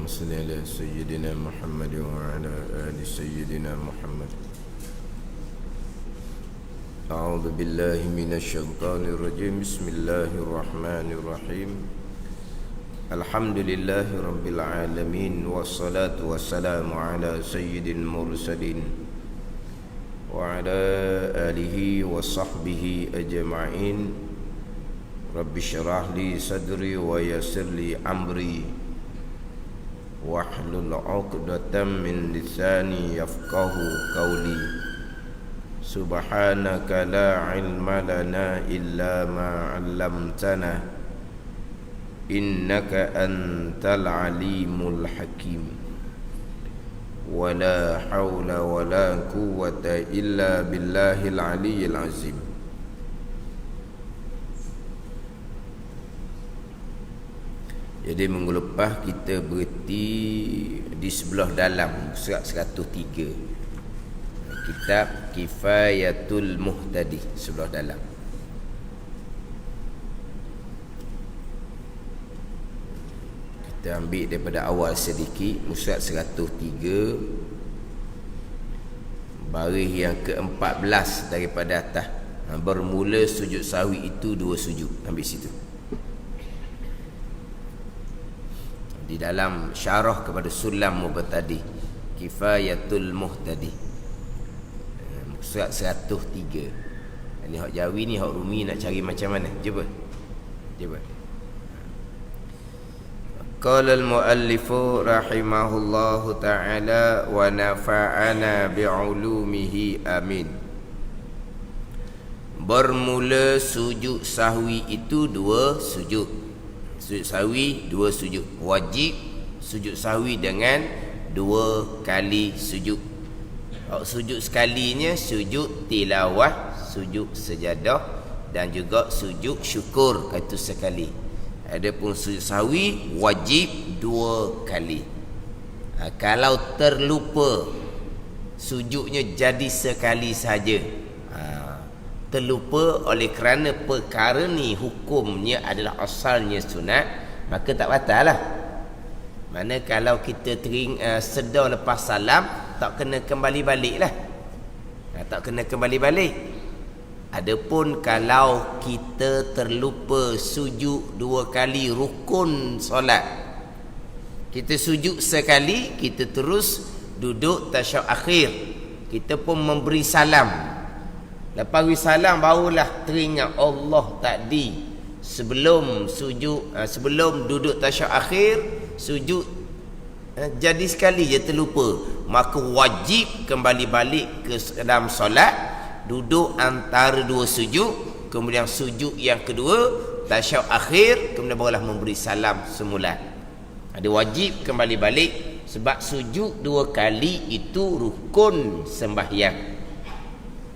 اللهم صل على سيدنا محمد وعلى آل سيدنا محمد. أعوذ بالله من الشيطان الرجيم. بسم الله الرحمن الرحيم. الحمد لله رب العالمين، والصلاة والسلام على سيد المرسلين وعلى آله وصحبه أجمعين. رب اشرح لي صدري ويسر لي أمري واحلل عقدة من لساني يفقه قولي. سبحانك لا علم لنا إلا ما علمتنا إنك أنت العليم الحكيم. ولا حول ولا قوة إلا بالله العلي العظيم. Jadi minggu lepas kita berhenti di sebelah dalam surat 103, kitab Kifayatul Muhtadi, sebelah dalam. Kita ambil daripada awal sedikit, surat 103 baris yang ke-14 daripada atas. Bermula sujud sahwi itu 2 sujud. Ambil situ. Di dalam syarah kepada Sulam Mubtadi, Kifayatul Muhtadi, surat 103. Ini hak Jawi ni, hak Rumi nak cari macam mana? Cuba. Qala al-muallifu rahimahullahu ta'ala wa nafa'ana bi'ulumihi amin. Bermula sujud sahwi itu 2 sujud. Sujud sahwi 2 sujud. Wajib sujud sahwi dengan 2 kali sujud. Sujud sekalinya sujud tilawah, sujud sejadah dan juga sujud syukur, itu sekali. Adapun sujud sahwi wajib 2 kali. Kalau terlupa sujudnya jadi sekali saja, terlupa oleh kerana perkara ni hukumnya adalah asalnya sunat, maka tak batal lah. Mana kalau kita sedar lepas salam, tak kena kembali balik lah. Tak kena kembali balik. Adapun kalau kita terlupa sujud 2 kali rukun solat, kita sujud sekali, kita terus duduk tasyahud akhir, kita pun memberi salam. Lepas beri salam barulah teringat Allah tadi sebelum sujud, sebelum duduk tasyahud akhir, sujud jadi sekali je terlupa, maka wajib kembali balik ke dalam solat, duduk antara 2 sujud, kemudian sujud yang kedua tasyahud akhir, kemudian barulah memberi salam semula. Ada wajib kembali balik sebab sujud 2 kali itu rukun sembahyang.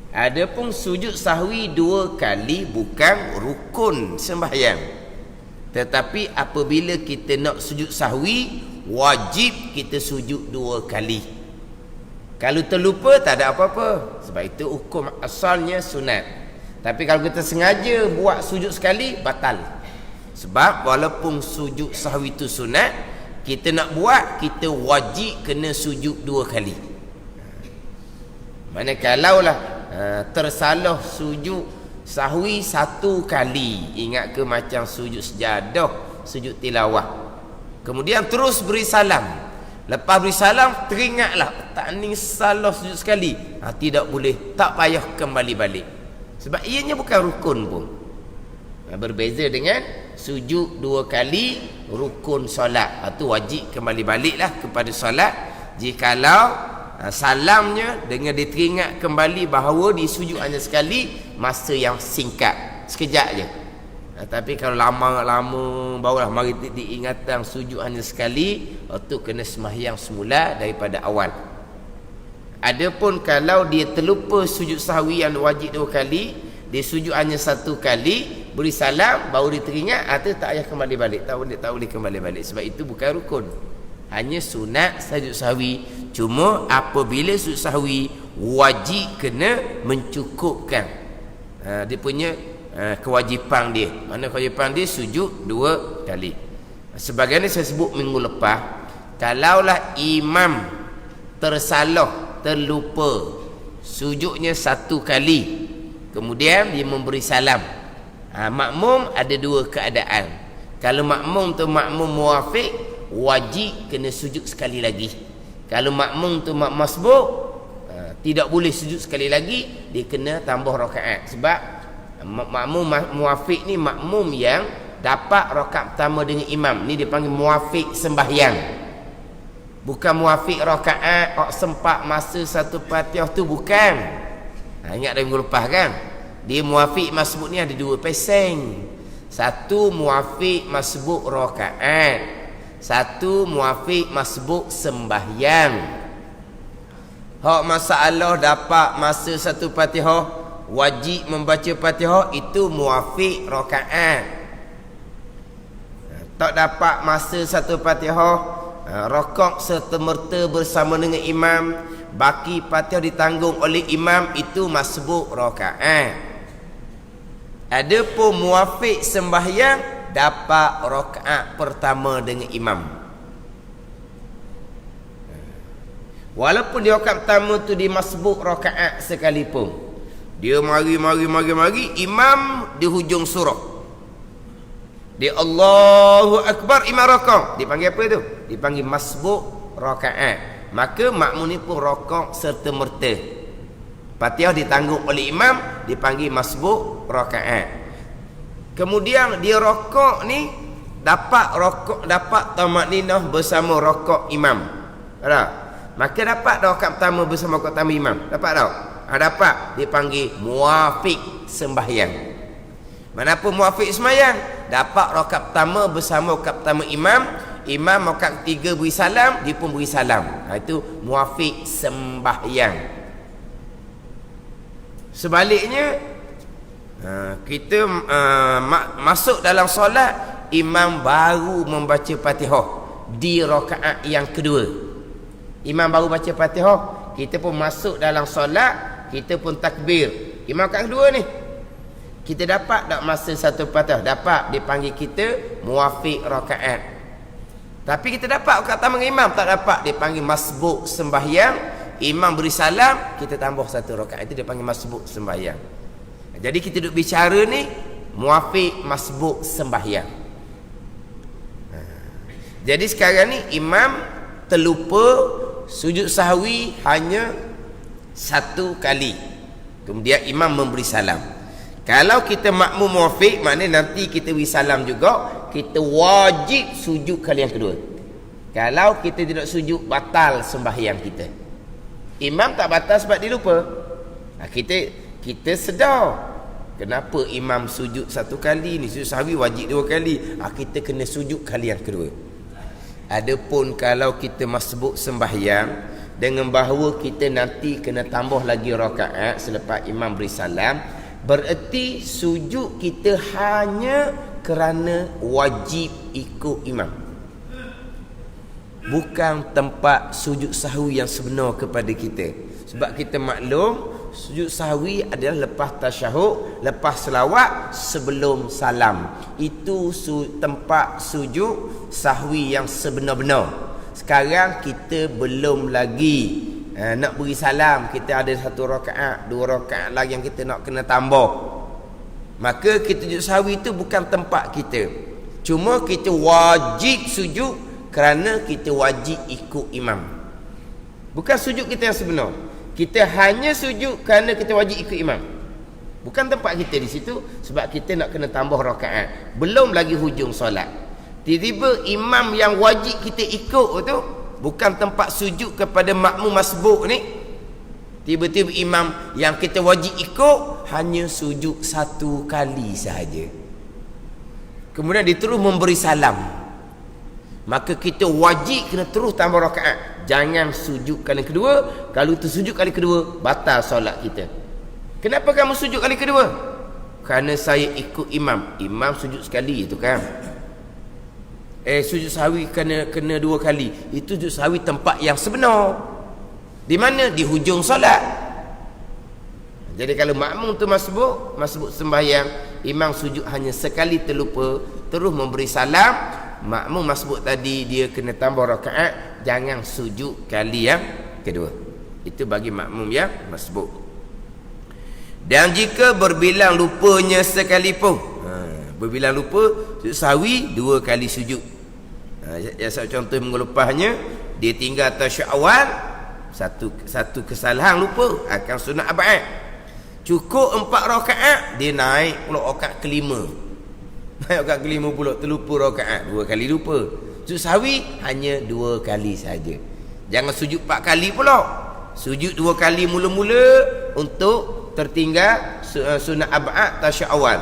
Adapun sujud sahwi 2 kali bukan rukun sembahyang. Tetapi apabila kita nak sujud sahwi, wajib kita sujud 2 kali. Kalau terlupa tak ada apa-apa, sebab itu hukum asalnya sunat. Tapi kalau kita sengaja buat sujud sekali, batal. Sebab walaupun sujud sahwi itu sunat, kita nak buat, kita wajib kena sujud 2 kali. Mana kalaulah tersalah sujud sahwi 1 kali, ingat ke macam sujud sejadah, sujud tilawah, kemudian terus beri salam, lepas beri salam teringatlah tak ni salah sujud sekali, tidak boleh, tak payah kembali balik, sebab ianya bukan rukun pun. Berbeza dengan sujud 2 kali rukun solat, itu wajib kembali baliklah kepada solat. Jikalau salamnya dengan diteringat kembali bahawa disujud hanya sekali, masa yang singkat, sekejap je. Tapi kalau lama-lama barulah mari diingatan sujud hanya sekali, itu kena sembahyang semula daripada awal. Adapun kalau dia terlupa sujud sahwi yang wajib 2 kali, dia sujud hanya 1 kali, beri salam baru diteringat, itu tak payah kembali balik, tak boleh kembali balik, sebab itu bukan rukun, hanya sunat sujud sahwi. Cuma apabila sujud sahwi wajib kena mencukupkan dia punya kewajipan dia. Mana kewajipan dia? Sujud 2 kali. Sebagaimana saya sebut minggu lepas, Kalaulah imam tersalah, terlupa, sujudnya satu kali, kemudian dia memberi salam, makmum ada dua keadaan. Kalau makmum tu makmum muwafiq, wajib kena sujud sekali lagi. Kalau makmum tu masbuk, tidak boleh sujud sekali lagi, dia kena tambah rakaat. Sebab makmum muwafiq ni makmum yang dapat rakaat pertama dengan imam. Ni dia panggil muwafiq sembahyang. Bukan muwafiq rakaat sempat masa satu Fatihah tu, bukan. Ingat dah minggu lepas kan? Dia muwafiq masbuk ni ada dua peseng. Satu muwafiq masbuk rakaat, satu muwafiq masbuk sembahyang. Hak masalah dapat masa satu Fatihah, wajib membaca Fatihah, itu muwafiq rakaat. Tak dapat masa satu Fatihah, rakaat serta-merta bersama dengan imam, baki Fatihah ditanggung oleh imam, itu masbuk rakaat. Adapun muwafiq sembahyang, dapat rakaat pertama dengan imam. Walaupun di rakaat pertama tu dia masbuk rakaat sekalipun, dia mari, imam di hujung surah, dia Allahu Akbar, imam rakaat, dipanggil apa tu? Dipanggil masbuk rakaat. Maka makmum ni pun rakaat serta merta. Fatihah ditanggung oleh imam, dipanggil masbuk rakaat. Kemudian dia rakaat ni dapat tamakninah bersama rakaat imam. Ada? Maka dapat dah rakaat pertama bersama rakaat pertama imam. Dapat tak? Dapat. Dipanggil muwafiq sembahyang. Manapun muwafiq sembahyang, dapat rakaat pertama bersama rakaat pertama imam, imam rakaat ketiga beri salam, dia pun beri salam. Itu muwafiq sembahyang. Sebaliknya, kita masuk dalam solat, imam baru membaca Fatihah di rakaat yang kedua. Imam baru baca Fatihah, kita pun masuk dalam solat, kita pun takbir. Imam rakaat kedua ni, kita dapat tak masa satu Fatihah? Dapat, dipanggil kita muwafiq rakaat. Tapi kita dapat rakaat pertama dengan imam, tak dapat, dipanggil masbuk sembahyang. Imam beri salam, kita tambah satu rakaat, itu dia panggil masbuk sembahyang. Jadi kita duduk bicara ni muwafiq masbuk sembahyang. Jadi sekarang ni imam terlupa sujud sahwi hanya satu kali, kemudian imam memberi salam. Kalau kita makmum muwafiq, maknanya nanti kita beri salam juga, kita wajib sujud kali yang kedua. Kalau kita tidak sujud, batal sembahyang kita. Imam tak batal sebab dia lupa. Kita sedar kenapa imam sujud satu kali ni, sujud sahwi wajib dua kali, kita kena sujud kali yang kedua. Adapun kalau kita masbuk sembahyang dengan bahawa kita nanti kena tambah lagi rakaat selepas imam beri salam, bererti sujud kita hanya kerana wajib ikut imam, bukan tempat sujud sahwi yang sebenar kepada kita. Sebab kita maklum, sujud sahwi adalah lepas tasyahud, lepas selawat, sebelum salam. Itu tempat sujud sahwi yang sebenar-benar. Sekarang kita belum lagi nak beri salam, kita ada satu rakaat, dua rakaat lagi yang kita nak kena tambah. Maka kita sujud sahwi itu bukan tempat kita. Cuma kita wajib sujud kerana kita wajib ikut imam. Bukan sujud kita yang sebenar. Kita hanya sujud kerana kita wajib ikut imam. Bukan tempat kita di situ, sebab kita nak kena tambah rakaat. Belum lagi hujung solat. Tiba-tiba imam yang wajib kita ikut tu, bukan tempat sujud kepada makmum masbuk ni. Tiba-tiba imam yang kita wajib ikut hanya sujud satu kali sahaja. Kemudian dia terus memberi salam. Maka kita wajib kena terus tambah rakaat. Jangan sujud kali kedua. Kalau tu sujud kali kedua, batal solat kita. Kenapa kamu sujud kali kedua? Kerana saya ikut imam. Imam sujud sekali itu kan. Sujud sahwi kena dua kali. Itu sujud sahwi tempat yang sebenar. Di mana? Di hujung solat. Jadi kalau makmum tu masbuk sembahyang, imam sujud hanya sekali terlupa, terus memberi salam, makmum masbuk tadi dia kena tambah rakaat, jangan sujud kali yang kedua. Itu bagi makmum yang masbuk. Dan jika berbilang lupanya sekalipun, berbilang lupa sujud sahwi 2 kali sujud. Contoh minggu lepasnya dia tinggal tasyahud awal, satu kesalahan lupa akan sunat abad. Cukup 4 rakaat, dia naik pula rakaat kelima. Naik rakaat kelima pula, terlupa rakaat, 2 kali lupa. Sujud sahwi hanya 2 kali saja. Jangan sujud 4 kali pula. Sujud 2 kali mula-mula untuk tertinggal sunat abad tasyahud awal.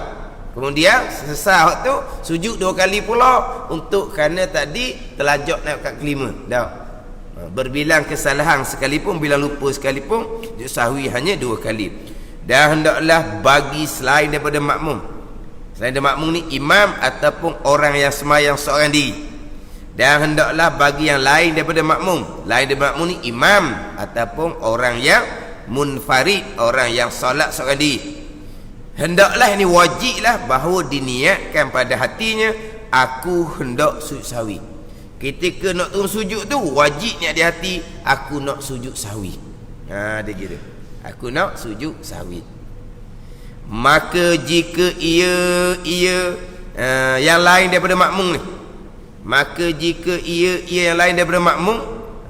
Kemudian selesai waktu sujud 2 kali pula untuk kerana tadi terlajak naik rakaat kelima. Dah. Berbilang kesalahan sekalipun, bilang lupa sekalipun, sujud sahwi hanya 2 kali. Dan hendaklah bagi selain daripada makmum. Selain daripada makmum ni imam ataupun orang yang sembahyang seorang diri. Dan hendaklah bagi yang lain daripada makmum. Lain daripada makmum ni imam ataupun orang yang munfarid, orang yang solat seorang diri. Hendaklah, ini wajiblah bahawa diniatkan pada hatinya, aku hendak sujud sahwi. Ketika nak turun sujud tu wajib niat di hati, aku nak sujud sahwi. Dia gitu. Aku nak sujud sahwi. Maka jika ia yang lain daripada makmum ni, maka jika ia yang lain daripada makmum,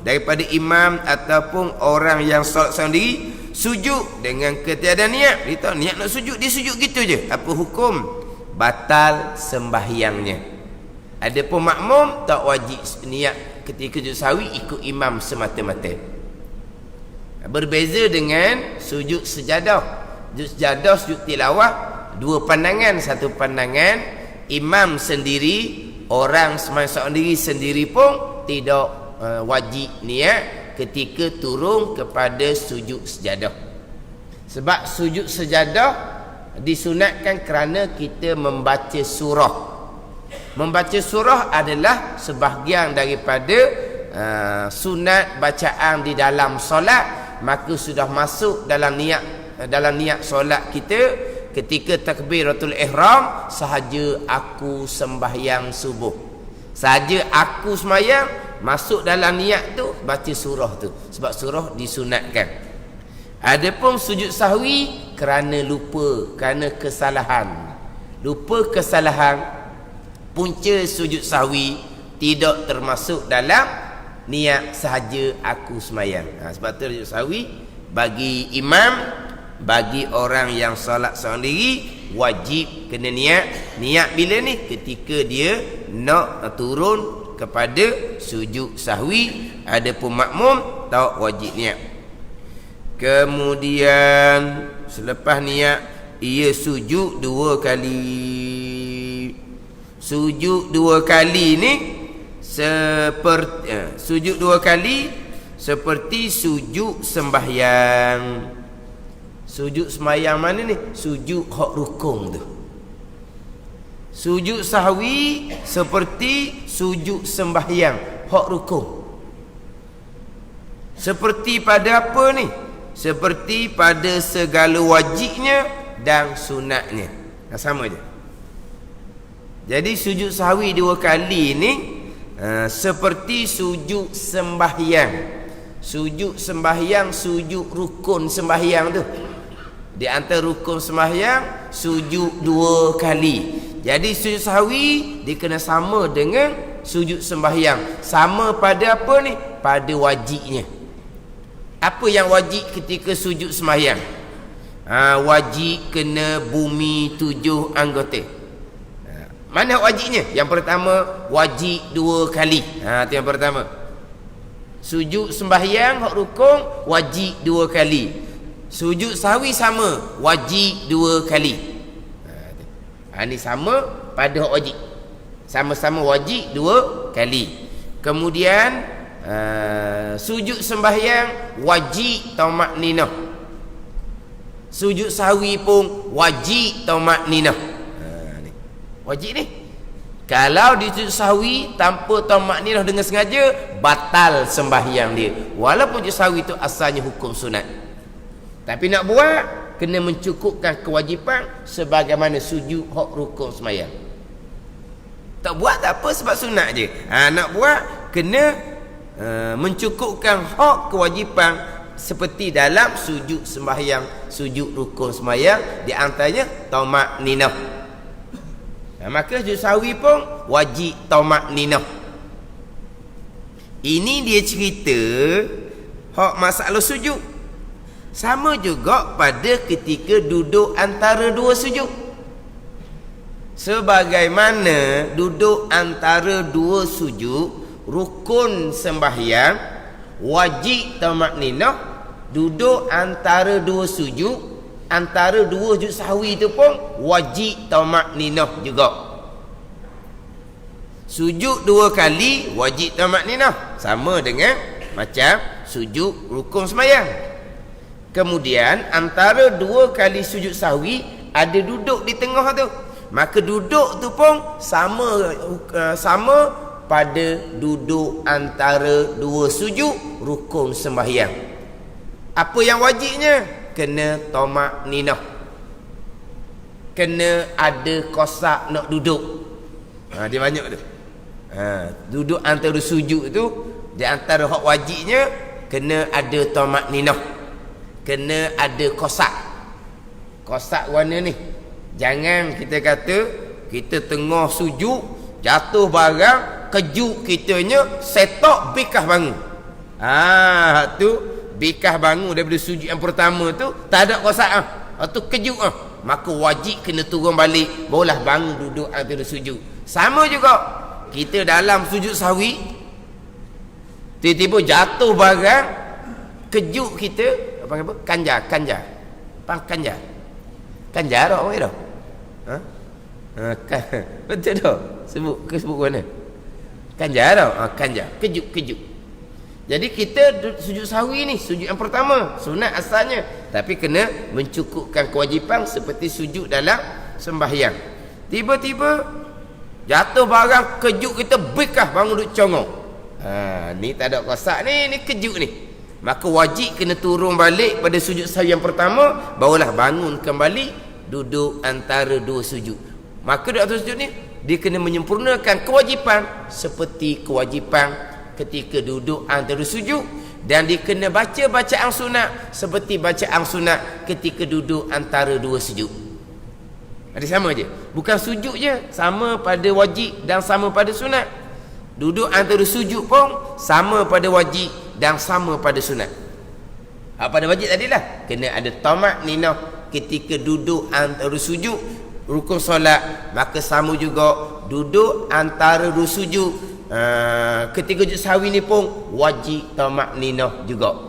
daripada imam ataupun orang yang solat sendiri, sujud dengan ketiadaan niat, dia tahu niat nak sujud, dia sujud gitu je, apa hukum? Batal sembahyangnya. Adapun makmum tak wajib niat ketika sujud sahwi, ikut imam semata-mata. Berbeza dengan sujud sejadah. Sujud sejadah, sujud tilawah, 2 pandangan. Satu pandangan imam sendiri, orang sembahyang sendiri pun tidak wajib niat ketika turun kepada sujud sejadah. Sebab sujud sejadah disunatkan kerana kita membaca surah. Membaca surah adalah sebahagian daripada sunat bacaan di dalam solat. Maka sudah masuk dalam niat solat kita ketika takbiratul ihram, sahaja aku sembahyang subuh, sahaja aku sembahyang, masuk dalam niat tu baca surah tu, sebab surah disunatkan. Adapun sujud sahwi kerana lupa, kerana kesalahan. Lupa kesalahan, punca sujud sahwi tidak termasuk dalam niat sahaja aku sembahyang. Sebab tu sujud sahwi bagi imam, bagi orang yang solat seorang diri, wajib kena niat bila ni? Ketika dia nak turun kepada sujud sahwi. Adapun makmum tak wajib niat. Kemudian selepas niat, ia sujud 2 kali. Sujud 2 kali ni sujud 2 kali seperti sujud sembahyang. Sujud sembahyang mana ni? Sujud hak rukun tu. Sujud sahwi seperti sujud sembahyang hak rukun. Seperti pada apa ni? Seperti pada segala wajibnya dan sunatnya. Sama je. Jadi sujud sahwi 2 kali ni seperti sujud sembahyang. Sujud sembahyang, sujud rukun sembahyang tu. Di antara rukun sembahyang, sujud 2 kali. Jadi sujud sahwi dia kena sama dengan sujud sembahyang. Sama pada apa ni? Pada wajibnya. Apa yang wajib ketika sujud sembahyang? Wajib kena bumi 7 anggota. Mana wajibnya? Yang pertama, wajib 2 kali. Itu yang pertama. Sujud sembahyang hak rukun wajib 2 kali. Sujud sahwi sama, wajib 2 kali. Ini sama pada hak wajib. Sama-sama wajib 2 kali. Kemudian sujud sembahyang wajib tamakninah. Sujud sahwi pun wajib tamakninah. Wajib ni. Kalau di sujud sahwi tanpa tamakninah dengan sengaja, batal sembahyang dia. Walaupun sujud sahwi itu asalnya hukum sunat. Tapi nak buat, kena mencukupkan kewajipan sebagaimana sujud hak rukun sembahyang. Tak buat tak apa sebab sunat je. Nak buat kena mencukupkan hak kewajipan seperti dalam sujud sembahyang, sujud rukun sembahyang, di antaranya tamak-ninah. Maka sujud sahwi pun wajib tamak-ninah. Ini dia cerita hak masalah sujud. Sama juga pada ketika duduk antara dua sujud. Sebagaimana duduk antara dua sujud rukun sembahyang wajib tamak-ninah, duduk antara dua sujud, antara dua sujud sahwi itu pun wajib tamak-ninah juga. Sujud dua kali wajib tamak-ninah, sama dengan macam sujud rukun sembahyang. Kemudian antara dua kali sujud sahwi ada duduk di tengah tu, maka duduk tu pun sama pada duduk antara dua sujud rukun sembahyang. Apa yang wajibnya? Kena tamak-ninah, kena ada kosak nak duduk. Dia banyak tu. Duduk antara sujud tu, di antara hak wajibnya kena ada tamak-ninah, kena ada kosak. Kosak warna ni, jangan kita kata kita tengah sujud jatuh barang, kejut kitanya setok bikah bangun. Tu bikah bangun daripada sujud yang pertama tu tak ada kosak tu kejut maka wajib kena turun balik, barulah bangun duduk antara sujud. Sama juga kita dalam sujud sahwi tiba-tiba jatuh barang, kejut kita apa kanjar tak apa dah. Betul tak? Sebut mana? Kanjar tau. Kanjar, kejut. Jadi kita sujud sahwi ni sujud yang pertama, sunat asalnya, tapi kena mencukupkan kewajipan seperti sujud dalam sembahyang. Tiba-tiba jatuh barang, kejut kita bekah bangun duduk congong. Ni tak ada kosak ni kejut ni. Maka wajib kena turun balik pada sujud sahwi yang pertama, barulah bangun kembali duduk antara dua sujud. Maka duduk antara sujud ni dia kena menyempurnakan kewajipan seperti kewajipan ketika duduk antara sujud, dan dia kena baca bacaan sunat seperti bacaan sunat ketika duduk antara dua sujud. Ada sama je, bukan sujud je, sama pada wajib dan sama pada sunat. Duduk antara sujud pun sama pada wajib dan sama pada sunat. Pada wajib tadilah kena ada tamak-ninah ketika duduk antara sujud rukun solat, maka sama juga duduk antara dua sujud ketika sujud sahwi ni pun wajib tamak-ninah juga.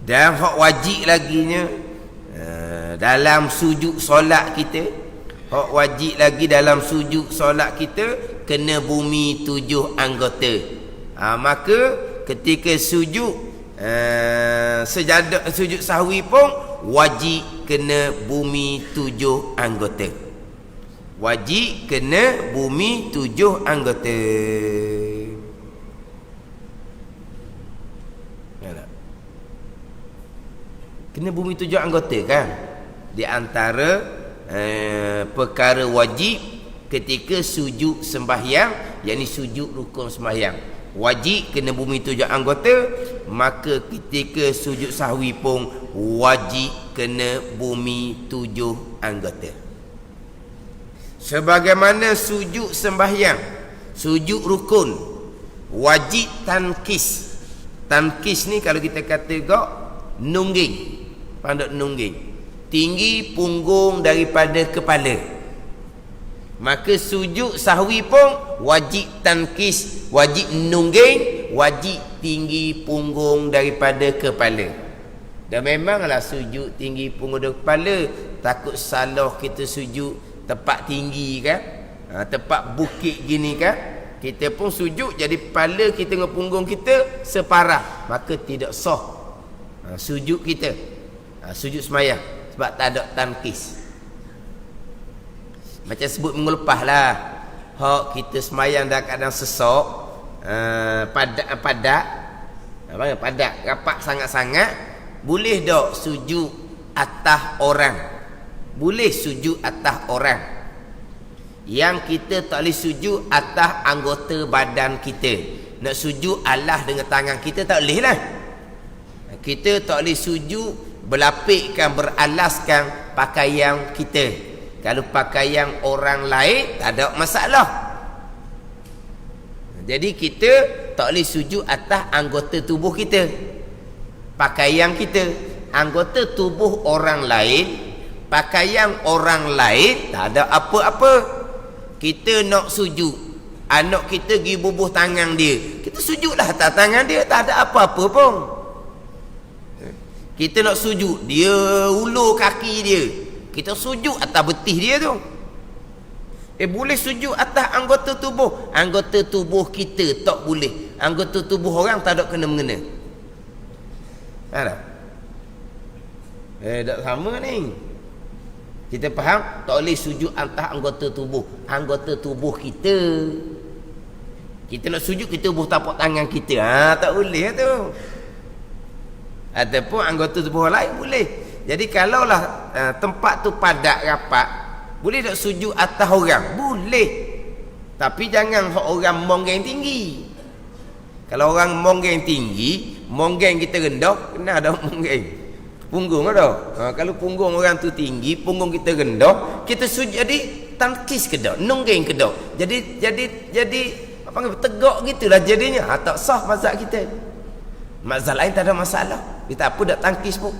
Dan hak wajib laginya dalam sujud solat kita, hak wajib lagi dalam sujud solat kita kena bumi 7 anggota. Maka ketika sujud sejadah sujud sahwi pun wajib kena bumi 7 anggota. Wajib kena bumi 7 anggota. Kena bumi 7 anggota kan. Di antara perkara wajib ketika sujud sembahyang, yakni sujud rukun sembahyang, wajib kena bumi 7 anggota. Maka ketika sujud sahwi pun wajib kena bumi 7 anggota. Sebagaimana sujud sembahyang, sujud rukun wajib tankis. Tankis ni kalau kita kata gak nungging, pandai nungging, tinggi punggung daripada kepala. Maka sujud sahwi pun wajib tankis, wajib nungging, wajib tinggi punggung daripada kepala. Dan memanglah sujud tinggi punggung daripada kepala, takut salah kita sujud tempat tinggi kan, tempat bukit gini kan, kita pun sujud jadi kepala kita dengan punggung kita separah, maka tidak sah sujud kita, sujud sembahyang, sebab tak ada tankis. Macam sebut minggu lepas lah, hak kita semayang dalam keadaan sesok, padat rapat sangat-sangat, boleh tak sujud atas orang? Boleh sujud atas orang. Yang kita tak boleh sujud atas anggota badan kita. Nak sujud Allah dengan tangan kita tak boleh lah. Kita tak boleh sujud berlapikkan, beralaskan pakaian kita. Kalau pakaian orang lain tak ada masalah. Jadi kita tak boleh sujud atas anggota tubuh kita, pakaian kita. Anggota tubuh orang lain, pakaian orang lain, tak ada apa-apa. Kita nak sujud, anak kita pergi bubuh tangan dia, kita sujudlah atas tangan dia, tak ada apa-apa pun. Kita nak sujud, dia ulur kaki dia, kita sujud atas betih dia tu. Boleh sujud atas anggota tubuh. Anggota tubuh kita tak boleh. Anggota tubuh orang tak ada kena-mengena. Tak? Tak sama ni. Kita faham? Tak boleh sujud atas anggota tubuh. Anggota tubuh kita. Kita nak sujud, kita buh tapak tangan kita. Tak boleh tu. Ataupun anggota tubuh lain boleh. Jadi kalaulah tempat tu padat rapat, boleh tak sujud atas orang? Boleh. Tapi jangan orang monggeng tinggi. Kalau orang monggeng tinggi, monggeng kita rendah, kena ada monggeng. Punggung ada. Kalau punggung orang tu tinggi, punggung kita rendah, kita sujud jadi tangkis ke dak? Nonggeng ke dak? Jadi apa panggil tegak gitulah jadinya. Tak sah mazhab kita. Mazhab lain tak ada masalah. Dia tak apa dak tangkis pun.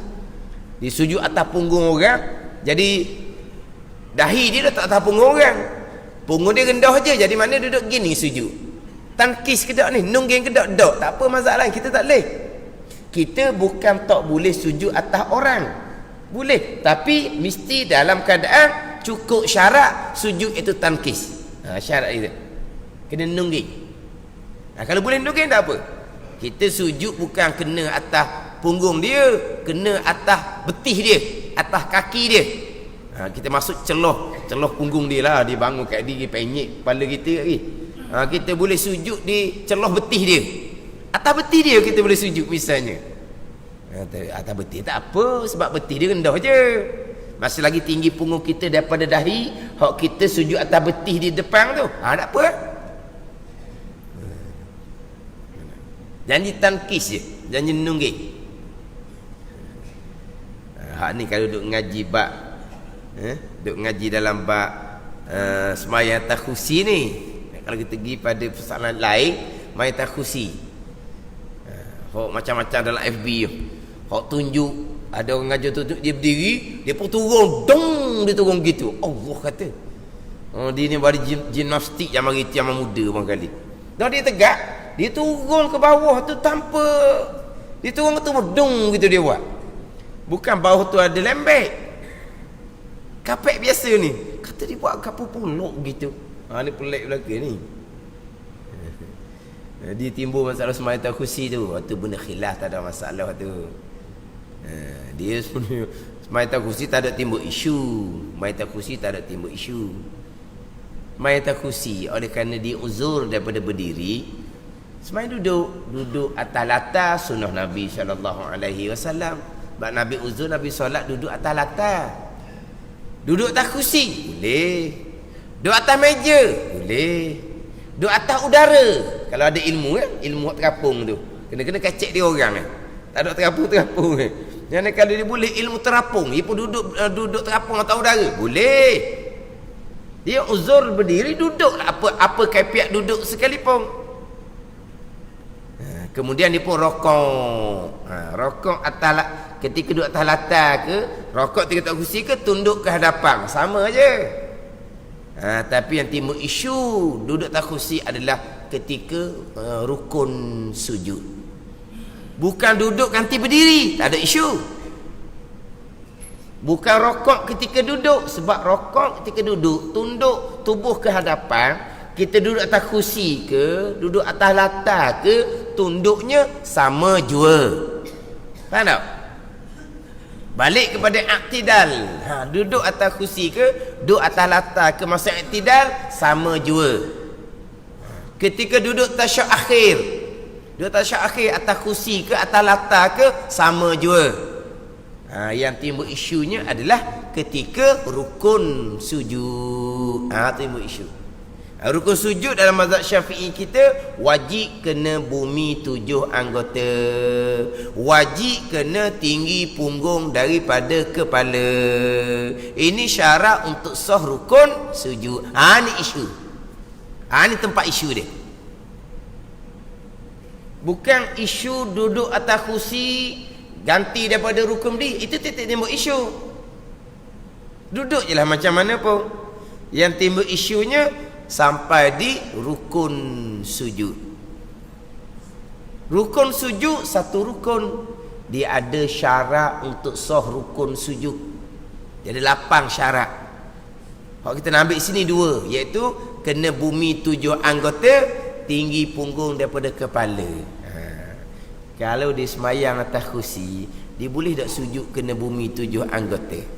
Dia sujud atas punggung orang, jadi dahi dia dah tak atas punggung orang, punggung dia rendah je, jadi mana duduk gini sujud. Tangkis ke tak ni? Nungging ke tak? Tak apa masalah, kita tak boleh. Kita bukan tak boleh sujud atas orang, boleh, tapi mesti dalam keadaan cukup syarat sujud itu tangkis. Syarat itu kena nungging. Kalau boleh nungging tak apa. Kita sujud bukan kena atas punggung dia, kena atas betih dia, atas kaki dia. Kita masuk celoh punggung dia lah, dia bangun kat dia, penyek kepala kita lagi. Kita boleh sujud di celoh betih dia, atas betih dia kita boleh sujud misalnya. Atas betih tak apa, sebab betih dia rendah je, masih lagi tinggi punggung kita daripada dahi. Hak kita sujud atas betih di depan tu, tak apa. Janji tangkis je, janji nungging. Hak ni kalau duk ngaji bab duk ngaji dalam bab semayang atas kursi ni. Kalau kita pergi pada persoalan lain, main atas kursi, hak macam-macam dalam FB tu, hak tunjuk ada orang ngaji tunjuk dia berdiri, dia pun turun, dong, dia turun gitu. Allah kata, dia ni bari gimnastik yang mari yang muda bang kali. Dah dia tegak, dia turun ke bawah tu tanpa, dia turun ke tu dong gitu dia buat. Bukan bawah tu ada lembek, kapek biasa ni, kata dia buat kapur puluk gitu. Ni pelik belaka ni. Dia timbul masalah semayang atas kursi tu. Waktu benda khilaf tak ada masalah tu. Dia sebenarnya semayang atas kursi tak ada timbul isu. Semayang atas kursi tak ada timbul isu. Semayang atas kursi oleh kerana dia uzur daripada berdiri, semayang duduk atas latar sunnah Nabi SAW. Sebab Nabi uzur, Nabi solat duduk atas latar. Duduk atas kursi boleh, duduk atas meja boleh, duduk atas udara. Kalau ada ilmu ilmu terapung tu, kena kacik dia orang tak ada terapung Jangan kalau dia boleh ilmu terapung, dia pun duduk terapung atas udara boleh. Dia uzur berdiri, duduk apa kaifiat duduk sekalipun. Kemudian dia pun rokok. Rokok atas, ketika duduk atas latar ke, rokok tinggal atas kursi ke, tunduk ke hadapan, sama aja. Tapi yang timbul isu duduk atas kursi adalah ketika rukun sujud. Bukan duduk ganti berdiri, tak ada isu. Bukan rokok ketika duduk, sebab rokok ketika duduk tunduk tubuh ke hadapan. Kita duduk atas kursi ke, duduk atas latar ke, tunduknya sama jua. Faham tak? Balik kepada i'tidal. Duduk atas kursi ke, duduk atas latar ke, masa i'tidal sama jua. Ketika duduk tasyahud akhir, duduk tasyahud akhir atas kursi ke, atas latar ke, sama jua. Yang timbul isunya adalah ketika rukun sujud. Timbul isu. Rukun sujud dalam mazhab Syafi'i kita wajib kena bumi 7 anggota. Wajib kena tinggi punggung daripada kepala. Ini syarat untuk sah rukun sujud. Ni isu. Ni tempat isu dia. Bukan isu duduk atas kursi ganti daripada rukun berdiri. Itu tidak timbul isu. Duduk je lah macam mana pun. Yang timbul isunya sampai di rukun sujud. Rukun sujud satu rukun, dia ada syarat untuk sah rukun sujud. Jadi 8 syarat. Kalau kita nak ambil sini 2, iaitu kena bumi 7 anggota, tinggi punggung daripada kepala. Kalau dia semayang atas kursi, dia boleh tak sujud kena bumi 7 anggota?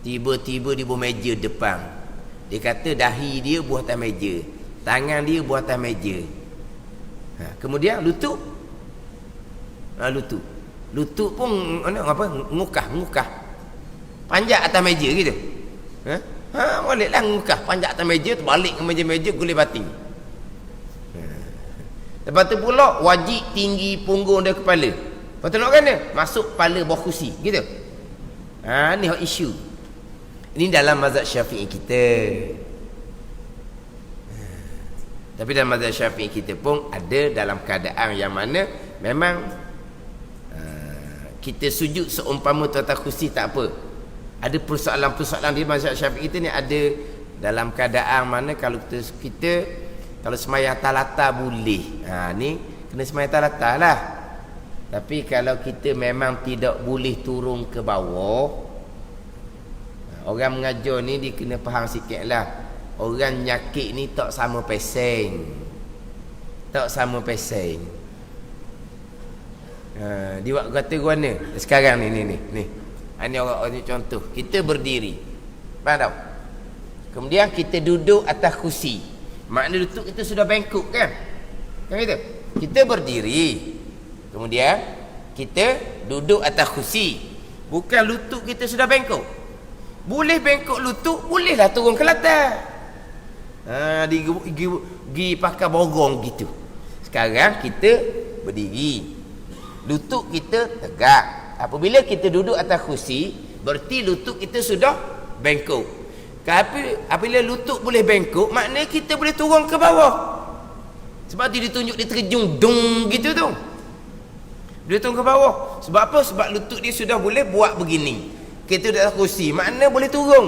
Tiba-tiba di bawah meja depan, dia kata dahi dia buah atas meja, tangan dia buah atas meja. Kemudian lutut, lutut pun apa? Ngukah panjat atas meja gitu. Bolehlah ngukah panjat atas meja, terbalik ke meja-meja, gulih bating. Lepas tu pula wajib tinggi punggung dari kepala. Lepas tu nak kena masuk kepala bawah kursi gitu. Ni isu. Ini dalam mazhab Syafi'i kita. Tapi dalam mazhab Syafi'i kita pun ada dalam keadaan yang mana memang kita sujud seumpama tu atas kursi tak apa. Ada persoalan-persoalan di mazhab Syafi'i kita ni, ada dalam keadaan mana kalau kita kalau semayang atas latar boleh. Ni kena semayang atas latar lah. Tapi kalau kita memang tidak boleh turun ke bawah, orang mengajar ni dia kena faham sikit lah. Orang nyakit ni tak sama peseng. Tak sama peseng. Dia buat kata mana? Sekarang ni. Ini orang ni contoh. Kita berdiri. Faham tak? Kemudian kita duduk atas kursi. Makna lutut kita sudah bengkok kan? Kan gitu? Kita berdiri. Kemudian kita duduk atas kursi. Bukan lutut kita sudah bengkok. Boleh bengkok lutut, bolehlah turun ke latar. Pergi pakai borong gitu. Sekarang kita berdiri. Lutut kita tegak. Apabila kita duduk atas kursi, berarti lutut kita sudah bengkok. Tapi apabila lutut boleh bengkok, maknanya kita boleh turun ke bawah. Sebab dia ditunjuk dia terjun dung gitu tu. Dia turun ke bawah. Sebab apa? Sebab lutut dia sudah boleh buat begini. Kita duduk atas kursi, maknanya boleh turun.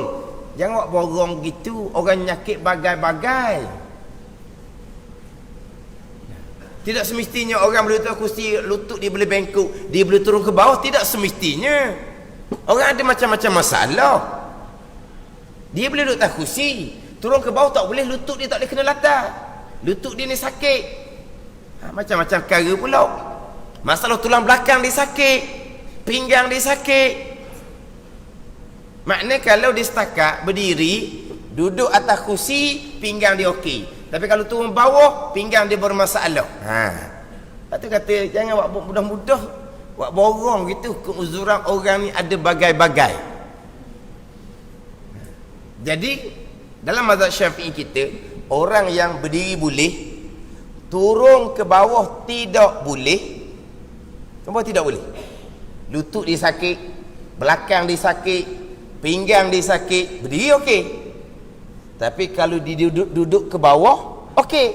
Jangan buat borong gitu. Orang nyakit bagai-bagai. Tidak semestinya orang boleh duduk atas kursi, lutut dia boleh bengkok, dia boleh turun ke bawah. Tidak semestinya. Orang ada macam-macam masalah. Dia boleh duduk atas kursi, turun ke bawah tak boleh, lutut dia tak boleh kena latar. Lutut dia ni sakit. Macam-macam perkara pula. Masalah tulang belakang dia sakit, pinggang dia sakit. Maknanya kalau dia setakat berdiri, duduk atas kursi, pinggang dia okey. Tapi kalau turun bawah, pinggang dia bermasalah. Lepas tu kata, jangan buat mudah-mudah, buat borong gitu. Keuzuran orang ni ada bagai-bagai. Jadi dalam mazhab Syafi'i kita, orang yang berdiri boleh, turun ke bawah tidak boleh. Kenapa tidak boleh? Lutut dia sakit, belakang dia sakit, pinggang dia sakit, berdiri okey. Tapi kalau dia duduk ke bawah, okey.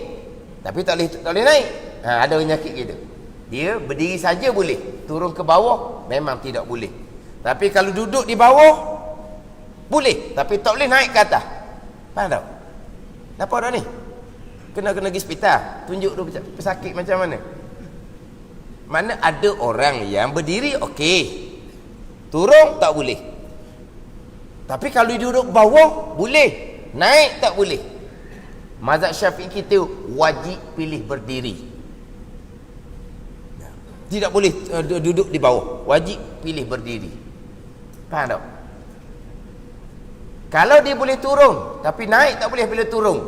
Tapi tak boleh naik. Ada orang nyakit gitu. Dia berdiri saja boleh, turun ke bawah memang tidak boleh. Tapi kalau duduk di bawah boleh, tapi tak boleh naik ke atas. Faham tak? Apa dah ni? Kena pergi hospital. Tunjuk tu pesakit macam mana. Mana ada orang yang berdiri okey, turun tak boleh. Tapi kalau duduk bawah boleh, naik tak boleh. Mazhab Syafi'i kita wajib pilih berdiri. Tidak boleh duduk di bawah. Wajib pilih berdiri. Faham tak? Kalau dia boleh turun, tapi naik tak boleh bila turun.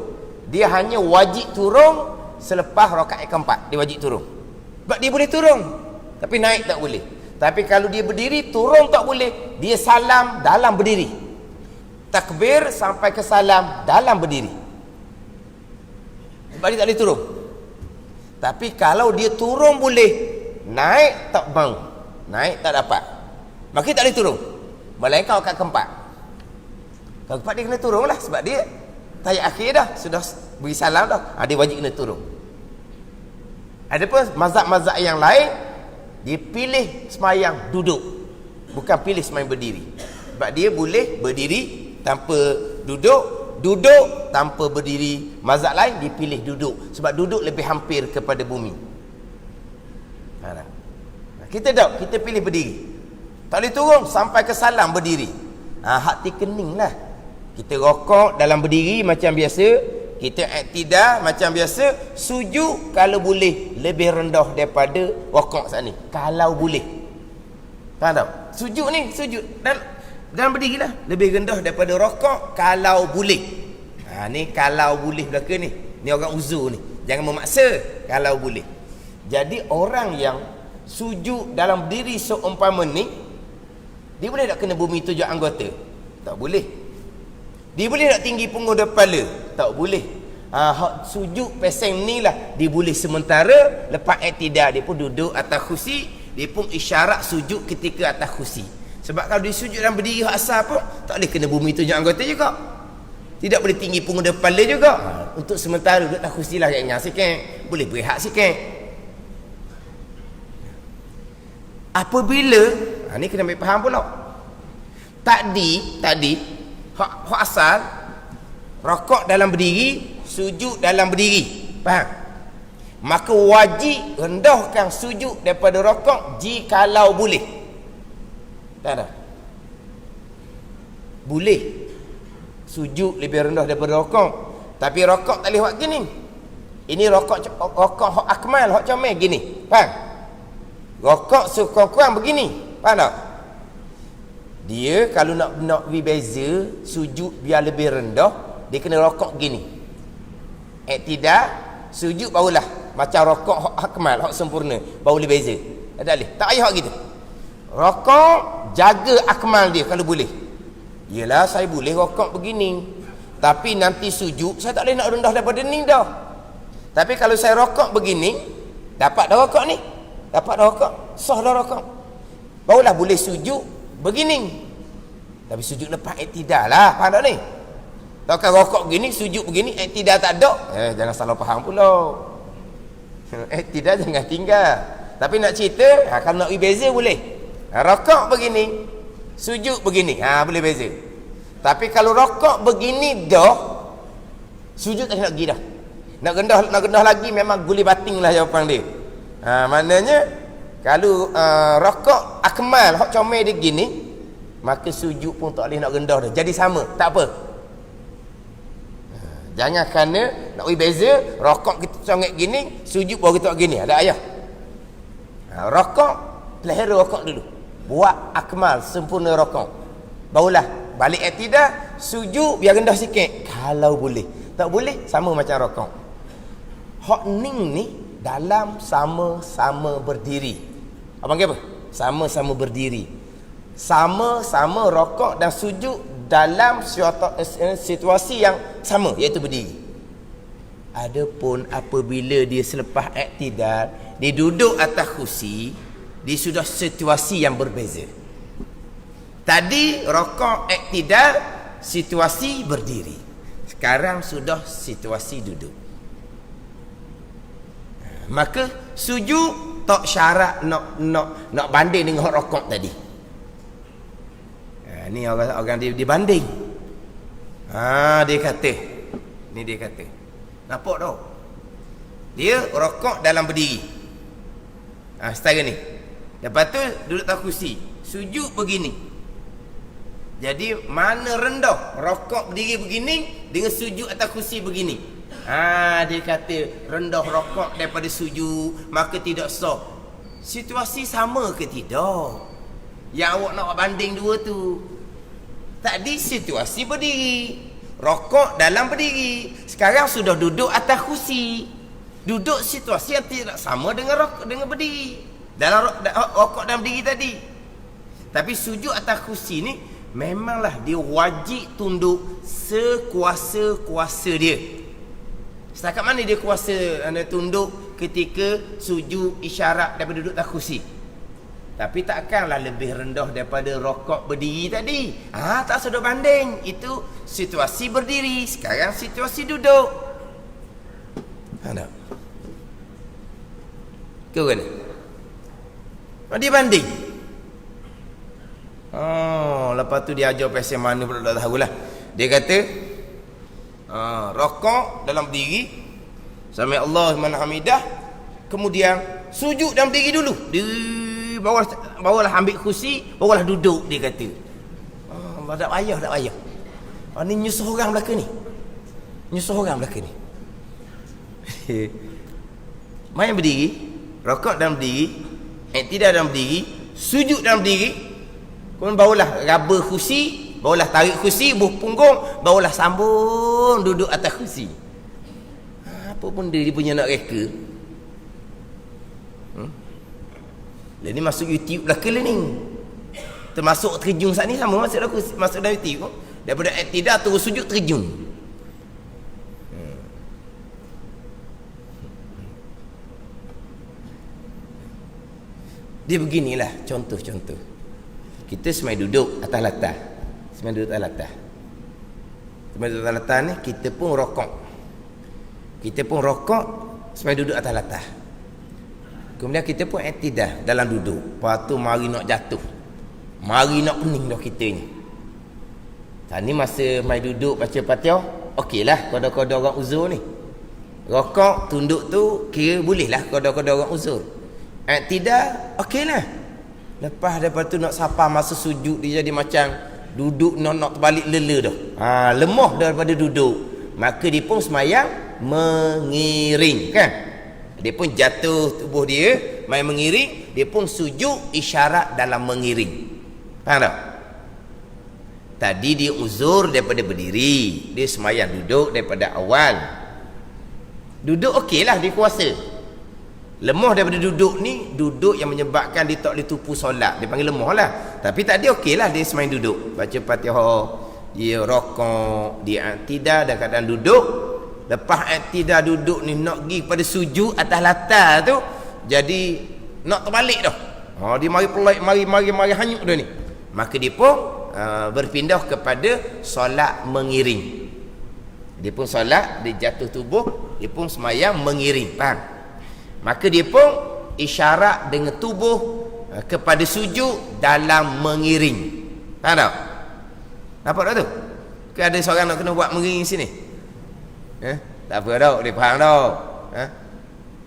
Dia hanya wajib turun selepas rakaat keempat. Dia wajib turun. Sebab dia boleh turun, tapi naik tak boleh. Tapi kalau dia berdiri, turun tak boleh. Dia salam dalam berdiri. Takbir sampai ke salam dalam berdiri. Sebab dia tak boleh turun. Tapi kalau dia turun boleh, naik tak mau. Naik tak dapat. Maka tak boleh turun. Melainkan rakaat keempat. Kalau keempat dia kena turun lah. Sebab dia tahiyat akhir dah. Sudah beri salam dah. Dia wajib kena turun. Adapun mazhab-mazhab yang lain, dia pilih semayang duduk, bukan pilih semayang berdiri. Sebab dia boleh berdiri tanpa duduk, duduk tanpa berdiri. Mazhab lain dia pilih duduk, sebab duduk lebih hampir kepada bumi. Kita tak, kita pilih berdiri. Tak boleh turun sampai ke salam berdiri. Hak tikening lah. Kita rokok dalam berdiri macam biasa, kita iktidal macam biasa, sujud kalau boleh lebih rendah daripada rokok saat ni, kalau boleh. Faham tak? Sujud ni, sujud dalam berdiri lah, lebih rendah daripada rokok kalau boleh. Ni kalau boleh belaka ni. Ni orang uzur ni, jangan memaksa, kalau boleh. Jadi orang yang sujud dalam berdiri seumpama ni, dia boleh tak kena bumi tujuh anggota? Tak boleh. Dia boleh tak tinggi punggung dan kepala? Tak boleh. Hak sujud peseng ni lah dia boleh sementara. Lepas iktidal dia pun duduk atas kursi, dia pun isyarat sujud ketika atas kursi. Sebab kalau dia sujud dalam berdiri hak asal pun tak boleh kena bumi tujuh anggota juga. Tidak boleh tinggi punggung dan kepala juga. Untuk sementara duduk atas kursi lah kayaknya sikit, boleh berehat sikit. Apabila ni kena ambil faham pula. Tadi hak asal rokok dalam berdiri, sujud dalam berdiri. Faham? Maka wajib rendahkan sujud daripada rokok jikalau boleh. Tak ada. Boleh sujud lebih rendah daripada rokok, tapi rokok tak boleh buat gini. Ini rokok hak akmal, hak comel gini. Faham? Rokok sekurang-kurang begini. Faham tak? Dia kalau nak beza sujud biar lebih rendah, dia kena rokok gini. Iktidal, sujud barulah macam rokok hak akmal, hak sempurna, baru boleh beza. Tak boleh. Tak payah hak gitu. Rokok jaga akmal dia kalau boleh. Yelah saya boleh rokok begini, tapi nanti sujud saya tak boleh nak rendah daripada ni dah. Tapi kalau saya rokok begini, dapat dah rokok ni. Dapat dah rokok, sah dah rokok. Barulah boleh sujud begini. Tapi sujud lepas iktidal lah. Faham tak ni? Takkan rokok begini, sujud begini, iktidal tak ada. Jangan salah faham pula. Iktidal jangan tinggal. Tapi nak cerita, kalau nak beza boleh. Rokok begini, sujud begini, boleh beza. Tapi kalau rokok begini dah, sujud tak nak pergi dah. Nak rendah lagi memang guli bating lah jawapan dia. Maknanya kalau rokok akmal hak comel dia gini, maka sujud pun tak boleh nak rendah dah. Jadi sama, tak apa. Jangan kerana nak beza, rokok kita congek gini, sujud baru kita gini. Ada ayah. Rokok, pelihara rokok dulu. Buat akmal, sempurna rokok. Barulah balik iktidal, sujud biar rendah sikit. Kalau boleh. Tak boleh, sama macam rokok. Hak ning ni dalam sama-sama berdiri. Abang kata apa? Sama-sama berdiri. Sama-sama rokok dan sujud dalam situasi yang sama, iaitu berdiri. Adapun apabila dia selepas iktidal, dia duduk atas kursi, dia sudah situasi yang berbeza. Tadi rokok iktidal, situasi berdiri. Sekarang sudah situasi duduk. Maka sujud tak syarat nak banding dengan rokok tadi. Ni orang dia banding. Dia kata. Ni dia kata. Nampak tak? Dia rokok dalam berdiri. Setara ni. Lepas tu duduk atas kursi. Sujud begini. Jadi mana rendah rokok berdiri begini dengan sujud atas kursi begini. Dia kata rendah rokok daripada sujud, maka tidak sah. Situasi sama ke tidak? Yang awak nak banding dua tu. Tadi situasi berdiri, rokok dalam berdiri. Sekarang sudah duduk atas kursi. Duduk situasi yang tidak sama dengan rokok, dengan berdiri. Dalam rokok dalam berdiri tadi. Tapi sujud atas kursi ni memanglah dia wajib tunduk sekuasa-kuasa dia. Setakat mana dia kuasa anda tunduk ketika sujud isyarat daripada duduk atas kursi? Tapi takkanlah lebih rendah daripada rokok berdiri tadi. Tak sudah banding. Itu situasi berdiri, sekarang situasi duduk. Ada. Kau kena. Dia banding. Lepas tu dia ajar pasal mana pula tak tahulah. Dia kata rokok dalam berdiri, sami Allah liman hamidah, kemudian sujud dalam berdiri dulu. Bawalah ambil kursi, bawalah duduk, dia kata. Tak payah. Ni nyusuh orang belaka ni. Main berdiri, rokok dalam berdiri, tidak dalam berdiri, sujud dalam berdiri. Kemudian bawalah raba kursi, bawalah tarik kursi, buh punggung, bawalah sambung duduk atas kursi. Apa benda dia punya nak reka? Lah ni masuk YouTube lah ke ni? Termasuk terjun saat ni sama masuk dalam YouTube. Daripada tidak terus sujud terjun. Dia beginilah contoh-contoh. Kita semai duduk atas latah. Semai duduk atas latah ni kita pun rokok. Semai duduk atas latah. Kemudian kita pun i'tidah dalam duduk. Lepas tu mari nak jatuh. Mari nak pening dah kita ni. Ni masa mai duduk baca Fatihah, okeylah koda-koda orang uzur ni. Rokok tunduk tu kira bolehlah koda-koda orang uzur. I'tidah okeylah. Lepas daripada tu nak sapa masa sujud, dia jadi macam duduk nak terbalik lela dah. Lemah daripada duduk. Maka dia pun semayang mengiring, kan? Dia pun jatuh tubuh dia, main mengiring, dia pun sujud isyarat dalam mengiring. Faham tak? Tadi dia uzur daripada berdiri, dia semayang duduk daripada awal. Duduk okeylah, dia kuasa. Lemah daripada duduk ni, duduk yang menyebabkan dia tak boleh tupu solat. Dia panggil lemah lah. Tapi tadi okeylah dia semain duduk. Baca Fatihah, dia rokok, dia i'tidah dalam keadaan duduk. Lepas i'tidah duduk ni nak pergi pada sujud atas latar tu, jadi nak terbalik dah. Dia mari pelai, mari hanyut dah ni. Maka dia pun berpindah kepada solat mengiring. Dia pun solat, dia jatuh tubuh, dia pun semayang mengiring. Faham? Maka dia pun isyarat dengan tubuh kepada sujud dalam mengiring. Faham tak? Nampak tak tu? Ke ada seorang nak kena buat mengiring sini? Tak apa tau, dia faham tau.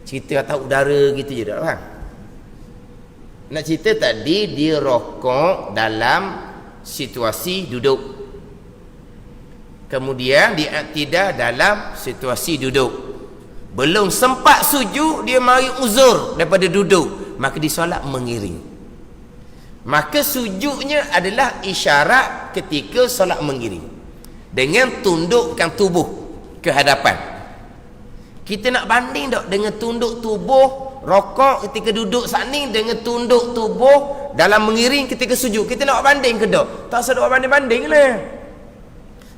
Cerita atas udara gitu je tak faham? Nak cerita tadi dia rokok dalam situasi duduk. Kemudian dia i'tidah dalam situasi duduk. Belum sempat sujud, dia mari uzur daripada duduk. Maka disolat mengiring. Maka sujudnya adalah isyarat ketika solat mengiring. Dengan tundukkan tubuh ke hadapan. Kita nak banding tak dengan tunduk tubuh rokok ketika duduk saat ni dengan tunduk tubuh dalam mengiring ketika sujud. Kita nak banding ke tak? Tak sedap banding-banding lah.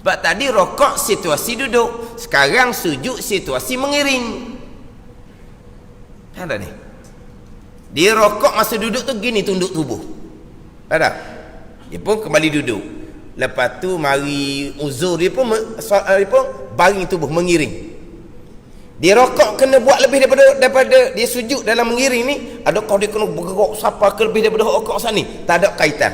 Sebab tadi rokok situasi duduk, sekarang sujud situasi mengiring. Ada ni. Dia rokok masa duduk tu gini tunduk tubuh. Ada. Dia pun kembali duduk. Lepas tu mari uzur, dia pun baring tubuh mengiring. Dia rokok kena buat lebih daripada dia sujud dalam mengiring ni. Adakah dia kena bergerak siapa ke lebih daripada rokok sana ni? Tak ada kaitan.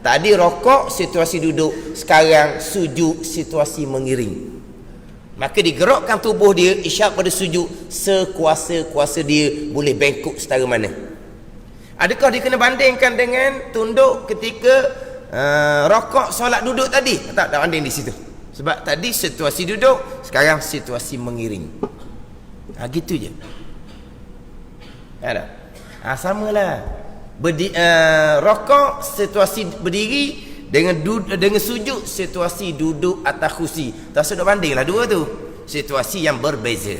Tadi rokok situasi duduk, sekarang sujud situasi mengiring. Maka digerakkan tubuh dia isyarat pada sujud sekuasa-kuasa dia boleh bengkok setara mana. Adakah dia kena bandingkan dengan tunduk ketika rokok solat duduk tadi? Tak banding di situ. Sebab tadi situasi duduk, sekarang situasi mengiring. Gitu je. Ada. Samalah. Rokok situasi berdiri, dengan sujud situasi duduk atas kursi. Tak sudah bandinglah dua tu. Situasi yang berbeza.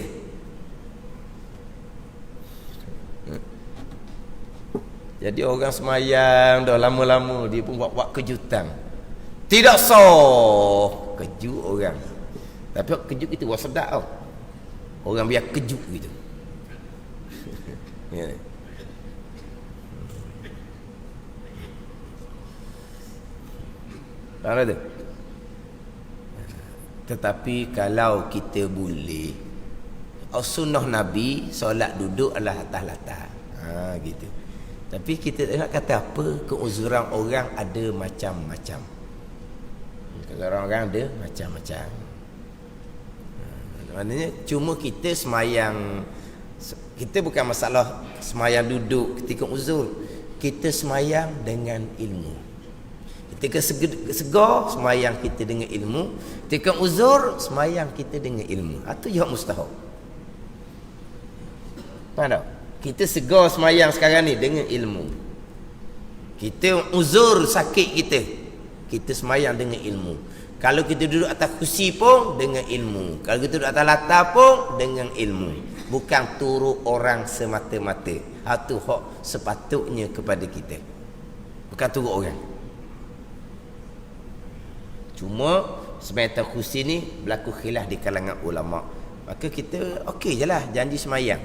Jadi orang semayang dah lama-lama dia pun buat kejutan. Tidak sah. Kejut orang. Tapi kejut itu buat sedap tau. Orang biar kejut gitu. Ya. Faham tak? Tetapi kalau kita boleh, sunnah Nabi solat duduk adalah atas latar. Gitu. Tapi kita nak kata apa? Keuzuran orang ada macam-macam. Keuzuran orang ada macam-macam. Maknanya cuma kita semayang, kita bukan masalah semayang duduk ketika uzur. Kita semayang dengan ilmu. Ketika segar semayang kita dengan ilmu. Ketika uzur semayang kita dengan ilmu. Itu yang mustahab. Faham tak? Kita segar semayang sekarang ni dengan ilmu. Kita uzur sakit kita semayang dengan ilmu. Kalau kita duduk atas kursi pun dengan ilmu. Kalau kita duduk atas latar pun dengan ilmu. Bukan turut orang semata-mata. Itu hak sepatutnya kepada kita. Bukan turut orang. Cuma sebentar kursi ni berlaku khilaf di kalangan ulama. Maka kita okey je lah janji semayang.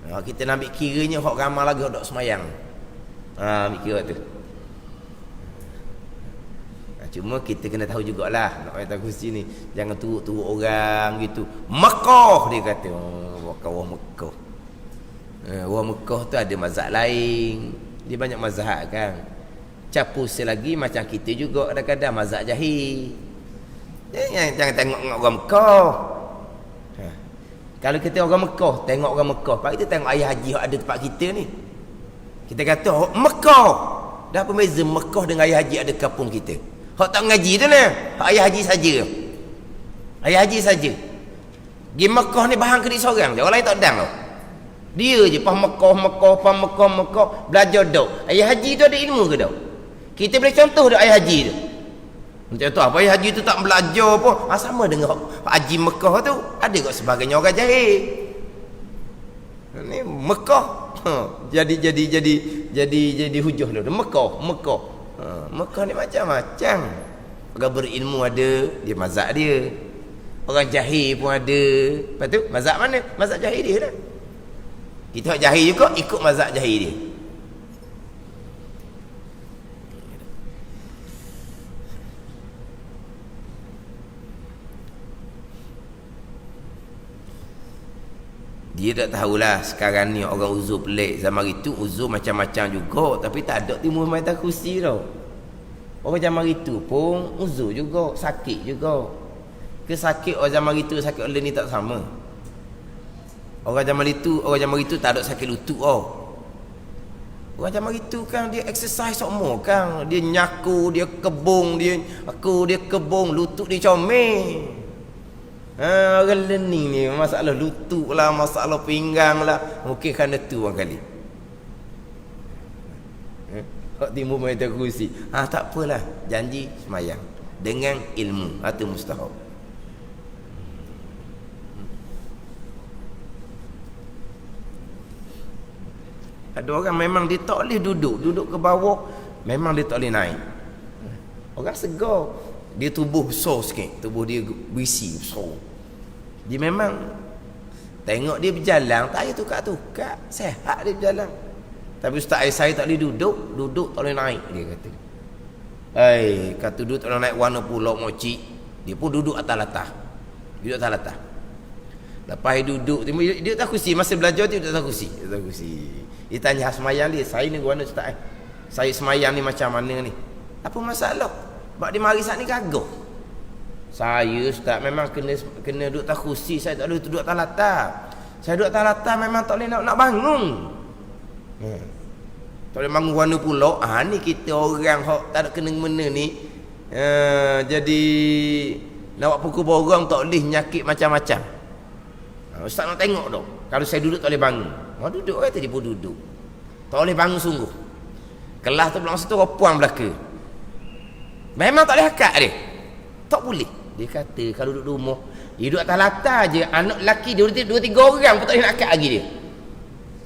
Kita nak ambil kiranya hak ramai lagi hak dok semayang. Ambil kira tu. Cuma kita kena tahu jugalah nak atas kursi ni jangan turut-turut orang gitu. Mekah dia kata. Orang Mekah. Orang Mekah tu ada mazhab lain. Dia banyak mazhab kan. Campur selagi macam kita juga kadang-kadang mazhab Jahil. Jangan tengok orang Mekah. Kalau kita orang Mekah, tengok orang Mekah. Pak kita tengok ayah haji yang ada tempat kita ni. Kita kata Mekah. Dah apa beza Mekah dengan ayah haji ada kampung kita? Hak tak mengaji tu lah. Hak ayah haji saja. Ayah haji saja. Di Mekah ni bahan kedik seorang je. Orang lain tak dang tau. Dia je faham Mekah. Belajar dok. Ayah haji tu ada ilmu ke dok? Kita boleh contoh dok ayah haji tu. Contoh apa ayah haji tu tak belajar pun. Sama dengan haji Mekah tu. Ada kot sebagainya orang jahil. Ni Mekah. Jadi hujah dulu. Mekah. Mekah ni macam-macam. Orang berilmu ada, dia mazhab dia. Orang jahil pun ada. Lepas tu mazhab mana? Mazhab jahil dia lah. Kita jahil juga ikut mazhab jahil dia. Dia tak tahulah sekarang ni orang uzur pelik. Zaman itu uzur macam-macam juga. Tapi tak ada timbul mata kursi tau. Orang zaman itu pun uzur juga. Sakit juga. Sakit orang zaman itu sakit oleh ni tak sama. Orang zaman itu tak ada sakit lutut tau. Orang zaman itu kan dia exercise semua kan. Dia nyaku, dia kebung, dia kebung, lutut dia comel. Orang learning ni masalah lutut lah, masalah pinggang lah. Mungkin kerana tu orang kali. Hak timbul main kursi. Tak apalah, janji semayang dengan ilmu. Itu mustahab. Ada orang memang dia tak boleh duduk ke bawah, memang dia tak boleh naik. Orang segar, dia tubuh besar sikit, tubuh dia berisi besar. Dia memang tengok dia berjalan, tak payah tukar-tukar, sehat dia berjalan. Tapi ustaz saya tak boleh duduk tak boleh naik, dia kata. Kata duduk tak boleh naik warna pula moci. Dia pun duduk atas latah. Duduk atas latah. Lepas duduk, dia tak kursi, masa belajar dia duduk atas kursi. Dia tanya semayang dia, saya ni warna ustaz saya semayang ni macam mana ni? Apa masalah? Sebab dia mari saat ni gagah. Saya ustaz memang kena duduk atas kursi, saya tak boleh duduk atas latar. Saya duduk atas latar memang tak boleh nak bangun. Tak boleh bangun warna pula. Ni kita orang tak ada kena-mena ni. Jadi nak buat pukul borang tak boleh nyakit macam-macam. Ustaz nak tengok tu. Kalau saya duduk tak boleh bangun. Duduk tadi pun duduk. Tak boleh bangun sungguh. Kelas tu masa tu puan belaka. Memang tak boleh akak dia. Tak boleh. Dia kata kalau duduk rumah, dia duduk atas latar je, anak lelaki dia 2-3 orang pun tak boleh nak akak lagi dia.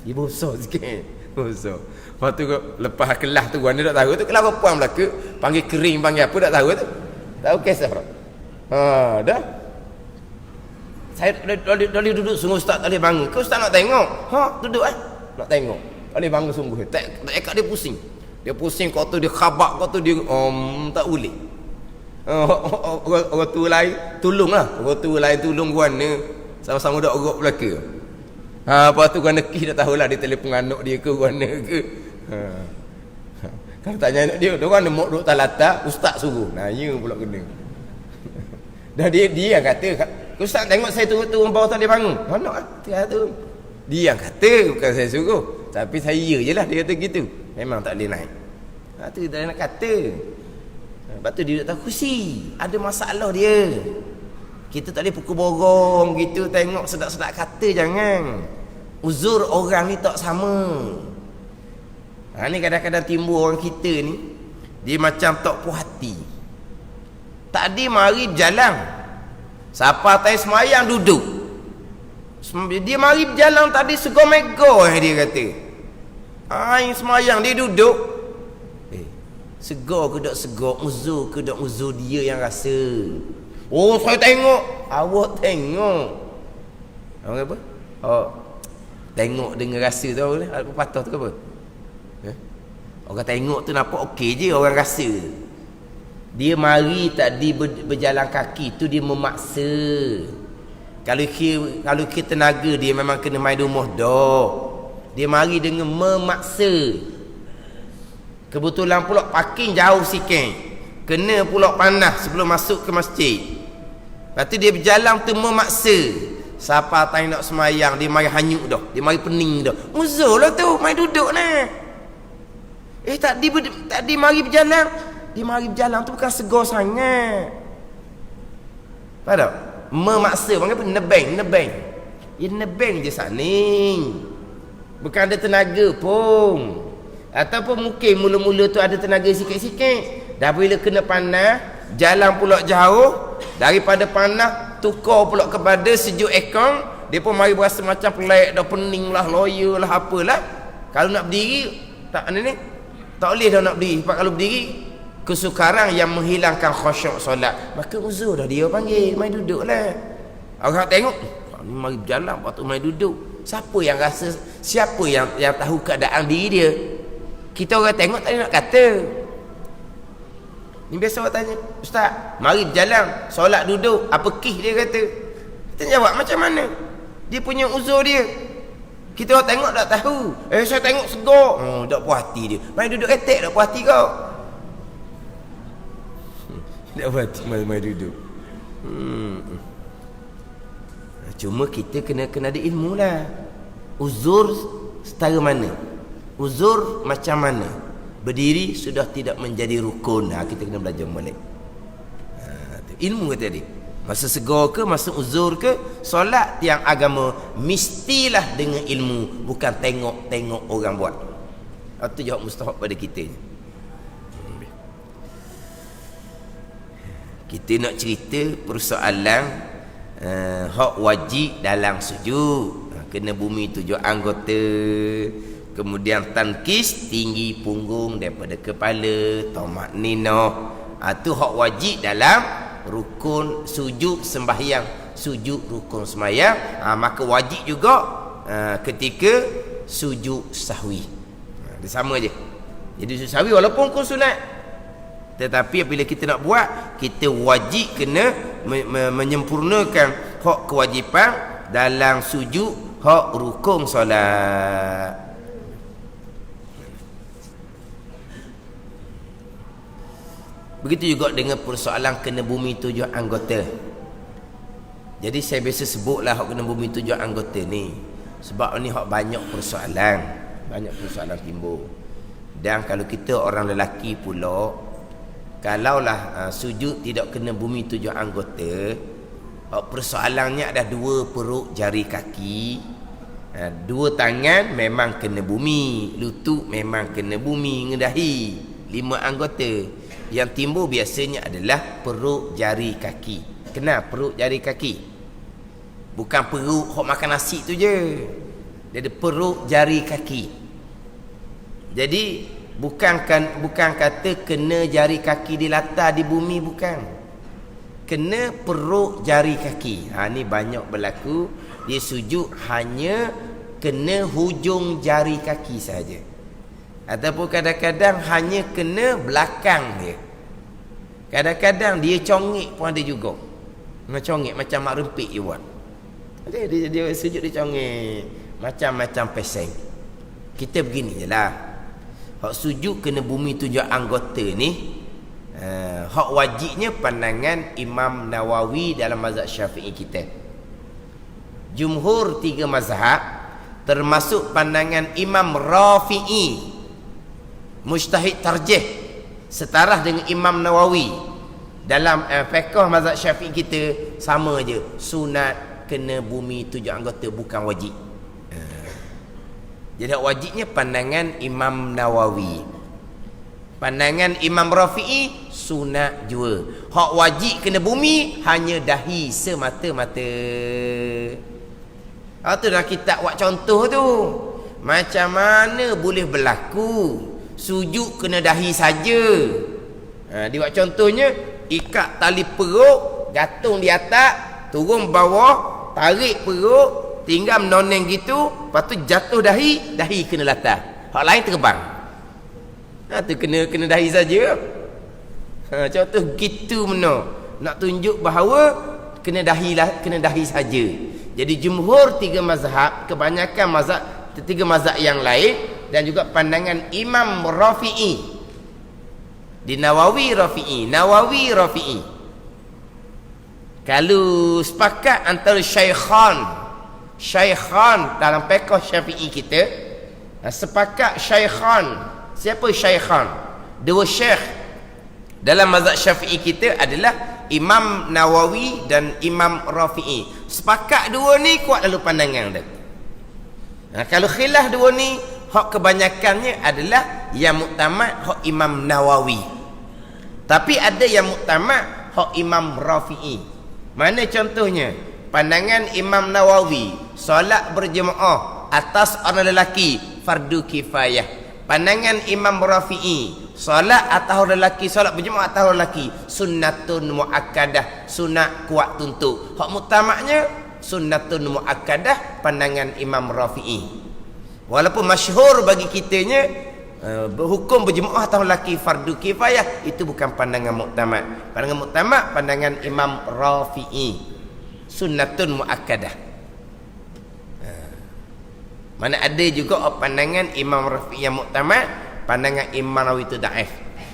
Dia besar sikit. Besar. Lepas tu lepas kelas tu gua tak tahu tu kelas puan belaka, panggil kering panggil apa tak tahu tu. Tahu kisah. Dah. Saya boleh duduk sungguh ustaz tak boleh bangun. Kau ustaz nak tengok. Duduk nak tengok. Tak boleh bangun sungguh. Tak akak dia pusing. Dia pusing kau tu dia khabak kau tu dia tak boleh. Orang tu lain tolonglah. Orang tu lain tolong guana. Sama-sama dak orok belaka. Lepas tu guana kis dah tahulah dia telefon anak dia ke guana ke. Kalau tanya anak dia orang nak duduk talata ustaz suruh. Nah ya pula kena. Dah dia yang kata ustaz tengok saya turun bawah tak boleh bangun. Mana tu? Dia yang kata bukan saya suruh. Tapi saya je lah dia kata gitu. Memang tak boleh naik. Tu dia nak kata. Lepas tu dia duduk tahu kursi. Ada masalah dia. Kita tak boleh pukul borong gitu. Tengok sedap-sedap kata jangan. Uzur orang ni tak sama. Ni kadang-kadang timbul orang kita ni. Dia macam tak puas hati. Tadi mari berjalan. Siapa tay semayang duduk. Dia mari berjalan tadi segor mega dia kata. Yang semayang dia duduk. Segar ke tak segar, uzur ke tak uzur, dia yang rasa. Oh saya tengok. Awak tengok. Awak apa? Tengok dengan rasa tu apa patah tu ke apa? Orang tengok tu nampak okey je, orang rasa. Dia mari tadi berjalan kaki tu dia memaksa. Kalau kita tenaga dia memang kena main rumah dah. Dia mari dengan memaksa. Kebetulan pula parking jauh sikit. Kena pula panas sebelum masuk ke masjid. Lepas tu dia berjalan tu memaksa. Siapa tak nak semayang dia mari hanyut dah. Dia mari pening dah. Uzur lah tu, mari duduk nah. Tadi mari berjalan. Dia mari berjalan tu bukan segar sangat. Faham tak? Memaksa, panggil apa? Nebeng. Ya nebeng je saning. Bukan ada tenaga pun. Ataupun mungkin mula-mula tu ada tenaga sikit-sikit. Dah bila kena panas, jalan pula jauh, daripada panas tukar pula kepada sejuk ekong, dia pun mari berasa macam pelik dah, pening lah, loya lah, apalah. Kalau nak berdiri tak boleh dah nak berdiri. Sebab kalau berdiri kesukaran yang menghilangkan khusyuk solat. Maka uzur dah dia panggil, mai duduklah. Orang tengok ni mari berjalan, lepas tu mai duduk. Siapa yang rasa, siapa yang tahu keadaan diri dia? Kita orang tengok tak nak kata. Ni biasa orang tanya, ustaz, mari berjalan, solat duduk, apa kih dia kata? Kita jawab macam mana? Dia punya uzur dia. Kita orang tengok tak tahu. Saya tengok segar. Tak puas hati dia. Mari duduk etek tak puas hati kau. Tak puas hati mari duduk. Cuma kita kena ada ilmu lah. Uzur setara mana? Uzur macam mana? Berdiri sudah tidak menjadi rukun. Kita kena belajar balik. Ilmu kata tadi. Masa segar ke, masa uzur ke, solat yang agama mestilah dengan ilmu, bukan tengok-tengok orang buat. Itu jawab mustahab pada kita. Kita nak cerita persoalan hak wajib dalam sujud. Kena bumi 7 anggota. Kemudian tankis, tinggi punggung daripada kepala, tamakninah. Itu hak wajib dalam rukun sujud sembahyang, sujud rukun sembahyang. Maka wajib juga ketika sujud sahwi. Dia sama je. Jadi sujud sahwi walaupun rukun sunat, tetapi apabila kita nak buat, kita wajib kena menyempurnakan hak kewajipan dalam sujud hak rukun solat. Begitu juga dengan persoalan kena bumi 7 anggota. Jadi saya biasa sebutlah hak kena bumi 7 anggota ni, sebab ni hak banyak persoalan timbul. Dan kalau kita orang lelaki pula, kalaulah sujud tidak kena bumi 7 anggota, persoalannya ada 2 perut jari kaki Dua tangan memang kena bumi, lutut memang kena bumi, ngedahi. 5 anggota. Yang timbul biasanya adalah perut jari kaki. Kenapa perut jari kaki? Bukan perut hok makan nasi tu je. Dia ada perut jari kaki. Jadi bukan kata kena jari kaki di latar di bumi, bukan. Kena perut jari kaki. Ni banyak berlaku. Dia sujud hanya kena hujung jari kaki saja, ataupun kadang-kadang hanya kena belakang dia. Kadang-kadang dia congik pun ada juga. Congik macam mak rempik je buat. Dia sujud dia congik macam-macam peseng. Kita begini je lah. Hak sujud kena bumi 7 anggota ni, hak wajibnya pandangan Imam Nawawi dalam mazhab Syafi'i kita. Jumhur 3 mazhab termasuk pandangan Imam Rafi'i, mujtahid tarjih setara dengan Imam Nawawi dalam fiqh mazhab Syafi'i kita, sama je, sunat kena bumi 7 anggota, bukan wajib. Jadi wajibnya pandangan Imam Nawawi. Pandangan Imam Rafi'i sunat jua. Hak wajib kena bumi hanya dahi semata-mata. Tu dah kita buat contoh tu. Macam mana boleh berlaku sujud kena dahi saja? Dia buat contohnya, ikat tali perut, gantung di atas, turun bawah, tarik perut, tinggal menoneng gitu, lepas tu jatuh dahi kena latar. Hak lain terbang. Tu kena dahi saja. Contoh gitu mana. Nak tunjuk bahawa kena dahi saja. Jadi jumhur 3 mazhab, kebanyakan mazhab 3 mazhab yang lain, dan juga pandangan Imam Rafi'i di Nawawi Rafi'i. Kalau sepakat antara syaikhan dalam fiqh Syafi'i kita, sepakat syaikhan. Siapa syaikhan? 2 syekh dalam mazhab Syafi'i kita adalah Imam Nawawi dan Imam Rafi'i. Sepakat 2 ni kuat lalu pandangan dia. Kalau khilaf 2 ni, hak kebanyakannya adalah yang muktamad hak Imam Nawawi. Tapi ada yang muktamad hak Imam Rafi'i. Mana contohnya? Pandangan Imam Nawawi, solat berjemaah atas orang lelaki fardu kifayah. Pandangan Imam Rafi'i, solat atas orang lelaki, solat berjemaah atas orang lelaki sunnatun muakkadah, sunat kuat tuntut. Hak muktamadnya sunnatun muakkadah, pandangan Imam Rafi'i. Walaupun masyhur bagi kitanya hukum berjemaah atas orang lelaki fardu kifayah, itu bukan pandangan muktamad. Pandangan muktamad pandangan Imam Rafi'i, sunnatun muakkadah. Mana ada juga pandangan Imam Rafi'i yang muktamad, pandangan Imam Nawawi itu daif.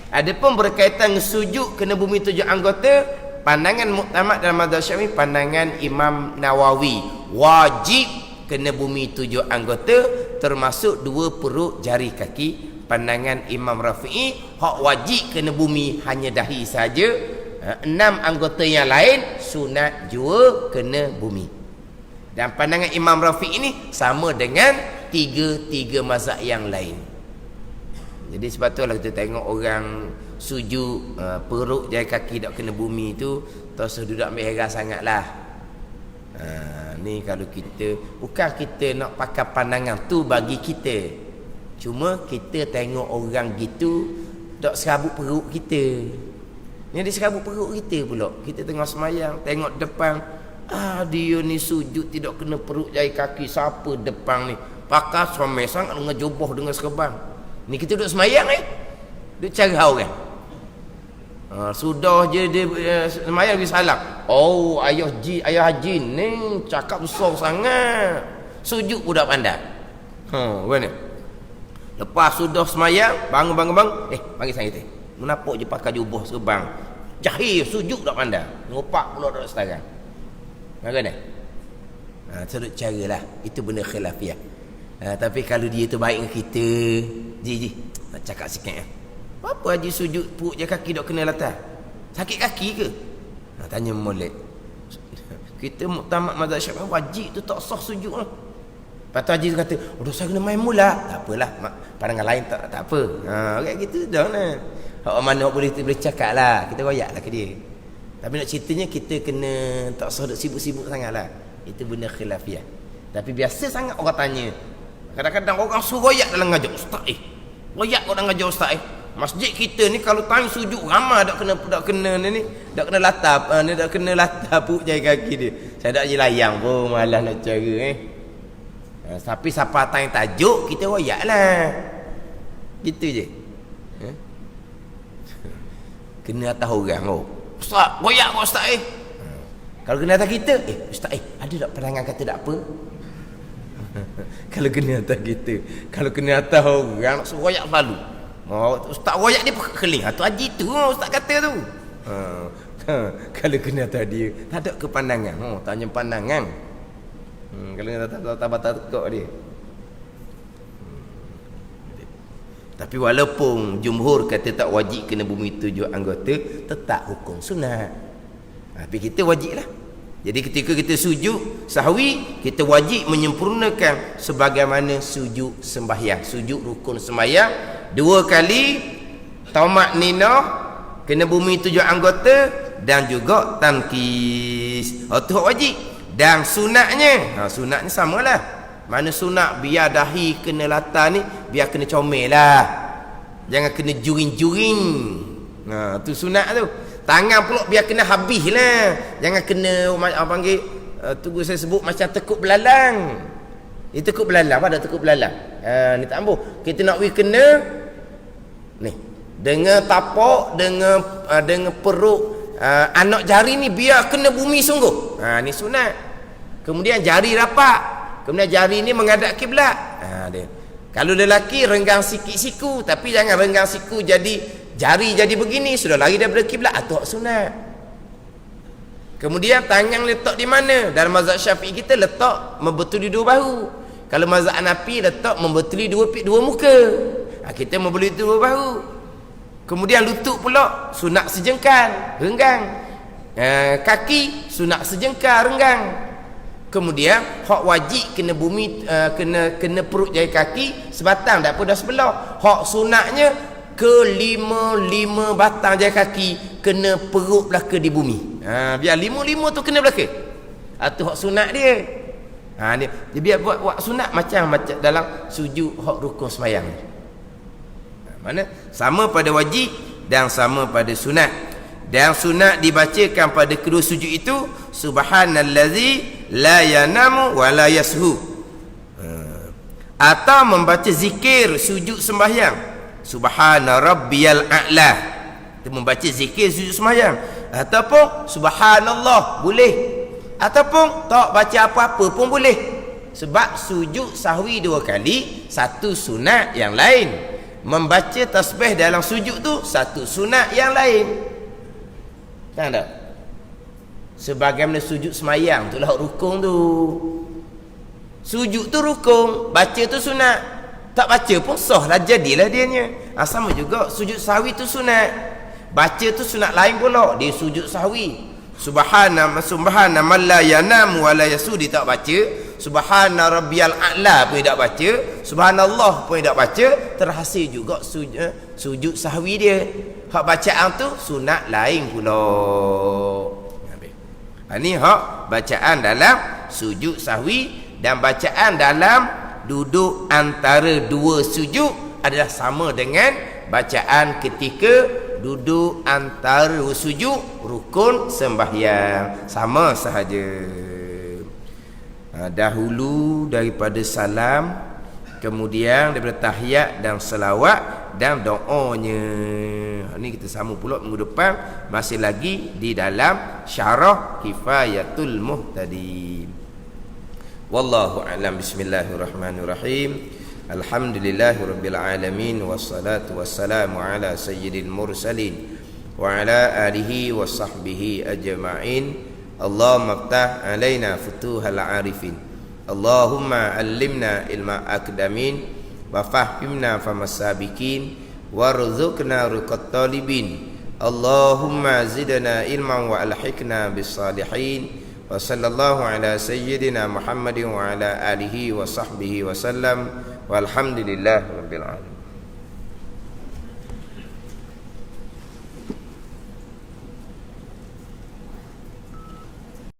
Adapun berkaitan dengan sujud kena bumi 7 anggota, pandangan muktamad dalam mazhab Syafi'i pandangan Imam Nawawi, wajib kena bumi 7 anggota, termasuk 2 perut jari kaki. Pandangan Imam Rafi'i, hak wajib kena bumi hanya dahi saja. 6 anggota yang lain sunat jua kena bumi. Dan pandangan Imam Rafi'i ini sama dengan 3 mazhab yang lain. Jadi sebab itulah kita tengok orang sujud perut jari kaki tak kena bumi tu, terus duduk ambil heran sangatlah. Ni kalau kita, bukan kita nak pakai pandangan tu bagi kita, cuma kita tengok orang gitu tak serabut perut kita. Ni dia serabut perut kita pula. Kita tengok semayang, tengok depan, dia ni sujud tidak kena perut jari kaki. Siapa depan ni pakai somai sangat dengan joboh dengan serban. Ni kita duduk semayang duduk cara orang. Sudah je dia semayang pergi salam. Oh, ayah haji ni cakap besar sangat, sujud pun tak pandai. Mana? Lepas sudah semayang, bangun. Panggil saya tu. Menapuk je pakai jubah serban. Jahil, sujud tak pandai. Ngopak pula tak setarang. Macam mana? Teruk cara lah. Itu benda khilafiyah. Tapi kalau dia tu baik dengan kita, Ji, nak cakap sikit. Apa Haji sujud perut je kaki tak kena latar? Sakit kaki ke? Tanya molek. Kita muktamad mazhab Syafi'i, wajib tu tak sah sujud lah. Lepas tu haji tu kata, oh dosa kena main mula. Tak apalah, pandangan lain tak apa. Kayak gitu dah lah. Hak mana boleh cakap lah, kita royak lah ke dia. Tapi nak ceritanya kita kena tak usah sibuk-sibuk sangat lah. Itu benda khilafiah. Tapi biasa sangat orang tanya. Kadang-kadang orang suruh royak dalam ngajar ustaz royak kau dalam ngajar ustaz masjid kita ni kalau tanya sujud ramai dak kena latar puk jari kaki dia. Saya dak je layang pun malas nak cara tapi siapa tanya tajuk kita royak lah. Gitu je. Kena atas orang ustaz royak kau ustaz kalau kena atas kita ustaz ada tak pandangan kata tak apa. Kalau kena atas kita, kalau kena atas orang nak suruh royak selalu. Ustaz royak dia keling. Tu haji tu ustaz kata tu. Kalau kena atas dia, tak ada kepandangan. Tanya pandangan. Kalau kena atas tekuk dia. Tapi walaupun jumhur kata tak wajib kena bumi 7 anggota, tetap hukum sunat. Tapi kita wajib lah. Jadi ketika kita sujud sahwi, kita wajib menyempurnakan sebagaimana sujud sembahyang. Sujud rukun sembahyang 2 kali, tamak ninah, kena bumi 7 anggota dan juga tankis. Itu wajib. Dan sunatnya, sunatnya samalah. Mana sunat biar dahi kena latar ni, biar kena comel lah. Jangan kena juring-juring. Tu sunat tu. Tangan pula biar kena habis lah. Jangan kena apa panggil tunggu saya sebut macam tekuk belalang. Ini tekuk belalang. Apa ada tekuk belalang? Ni tak ambuh. Kita nak kena ni dengan tapak, dengan perut anak jari ni biar kena bumi sungguh. Ni sunat. Kemudian jari rapat. Kemudian jari ni menghadap kiblat. Dia. Kalau lelaki renggang sikit siku, tapi jangan renggang siku jadi jari jadi begini, sudah lari daripada kiblat. Itu sunat. Kemudian tangan letak di mana? Dalam mazhab Syafi'i kita letak membetuli 2 bahu. Kalau mazhab Hanafi letak membetuli 2 muka. Kita membetuli 2 bahu. Kemudian lutut pula sunat sejengkal, renggang. Kaki sunat sejengkal, renggang. Kemudian hak wajib kena bumi kena perut jari kaki sebatang, tak apa dah sebelah. Hak sunatnya ke-5 batang jari kaki kena perut belaka di bumi. Biar 5 tu kena belaka. Itu hak sunat dia. Dia biar buat sunat macam dalam sujud hak rukun sembahyang. Mana sama pada wajib dan sama pada sunat. Dan sunat dibacakan pada kedua sujud itu subhanallazi la yanamu wa la yashu. Atau membaca zikir sujud sembahyang subhana rabbiyal a'la. Kita membaca zikir sujud sembahyang. Ataupun subhanallah boleh. Ataupun tak baca apa-apa pun boleh. Sebab sujud sahwi 2 kali, satu sunat yang lain. Membaca tasbih dalam sujud tu satu sunat yang lain. Kan tak? Sebagaimana sujud semayang tu lah rukun tu. Sujud tu rukun, baca tu sunat. Tak baca pun sah lah, jadilah dianya. Sama juga sujud sahwi tu sunat. Baca tu sunat lain pula. Dia sujud sahwi. Subhana man la yanam wa la yasudi tak baca. Subhana rabbiyal a'la pun tak baca. Subhanallah pun tak baca. Terhasil juga sujud sahwi dia. Hak bacaan tu sunat lain pula. Ini hak bacaan dalam sujud sahwi. Dan bacaan dalam duduk antara 2 sujud adalah sama dengan bacaan ketika duduk antara 2 sujud rukun sembahyang. Sama sahaja. Dahulu daripada salam, kemudian daripada tahiyat dan selawat dan doanya. Ini kita sambung pula minggu depan, masih lagi di dalam syarah Kifayatul Muhtadin. Wallahu a'lam. Bismillahirrahmanirrahim. Alhamdulillahirabbil alamin wassalatu wassalamu ala sayyidil mursalin wa ala alihi wa sahbihi ajma'in. Allahumma ftah alaina futuhal arifin. Allahumma allimna ilma akdamin wa fahimna famasabikin warzuqna ruqat talibin. Allahumma zidna ilman wa alhiqna bis salihin Wa sallallahu ala sayyidina Muhammadin wa ala alihi wa sahbihi wa sallam. Walhamdulillah rabbil alamin.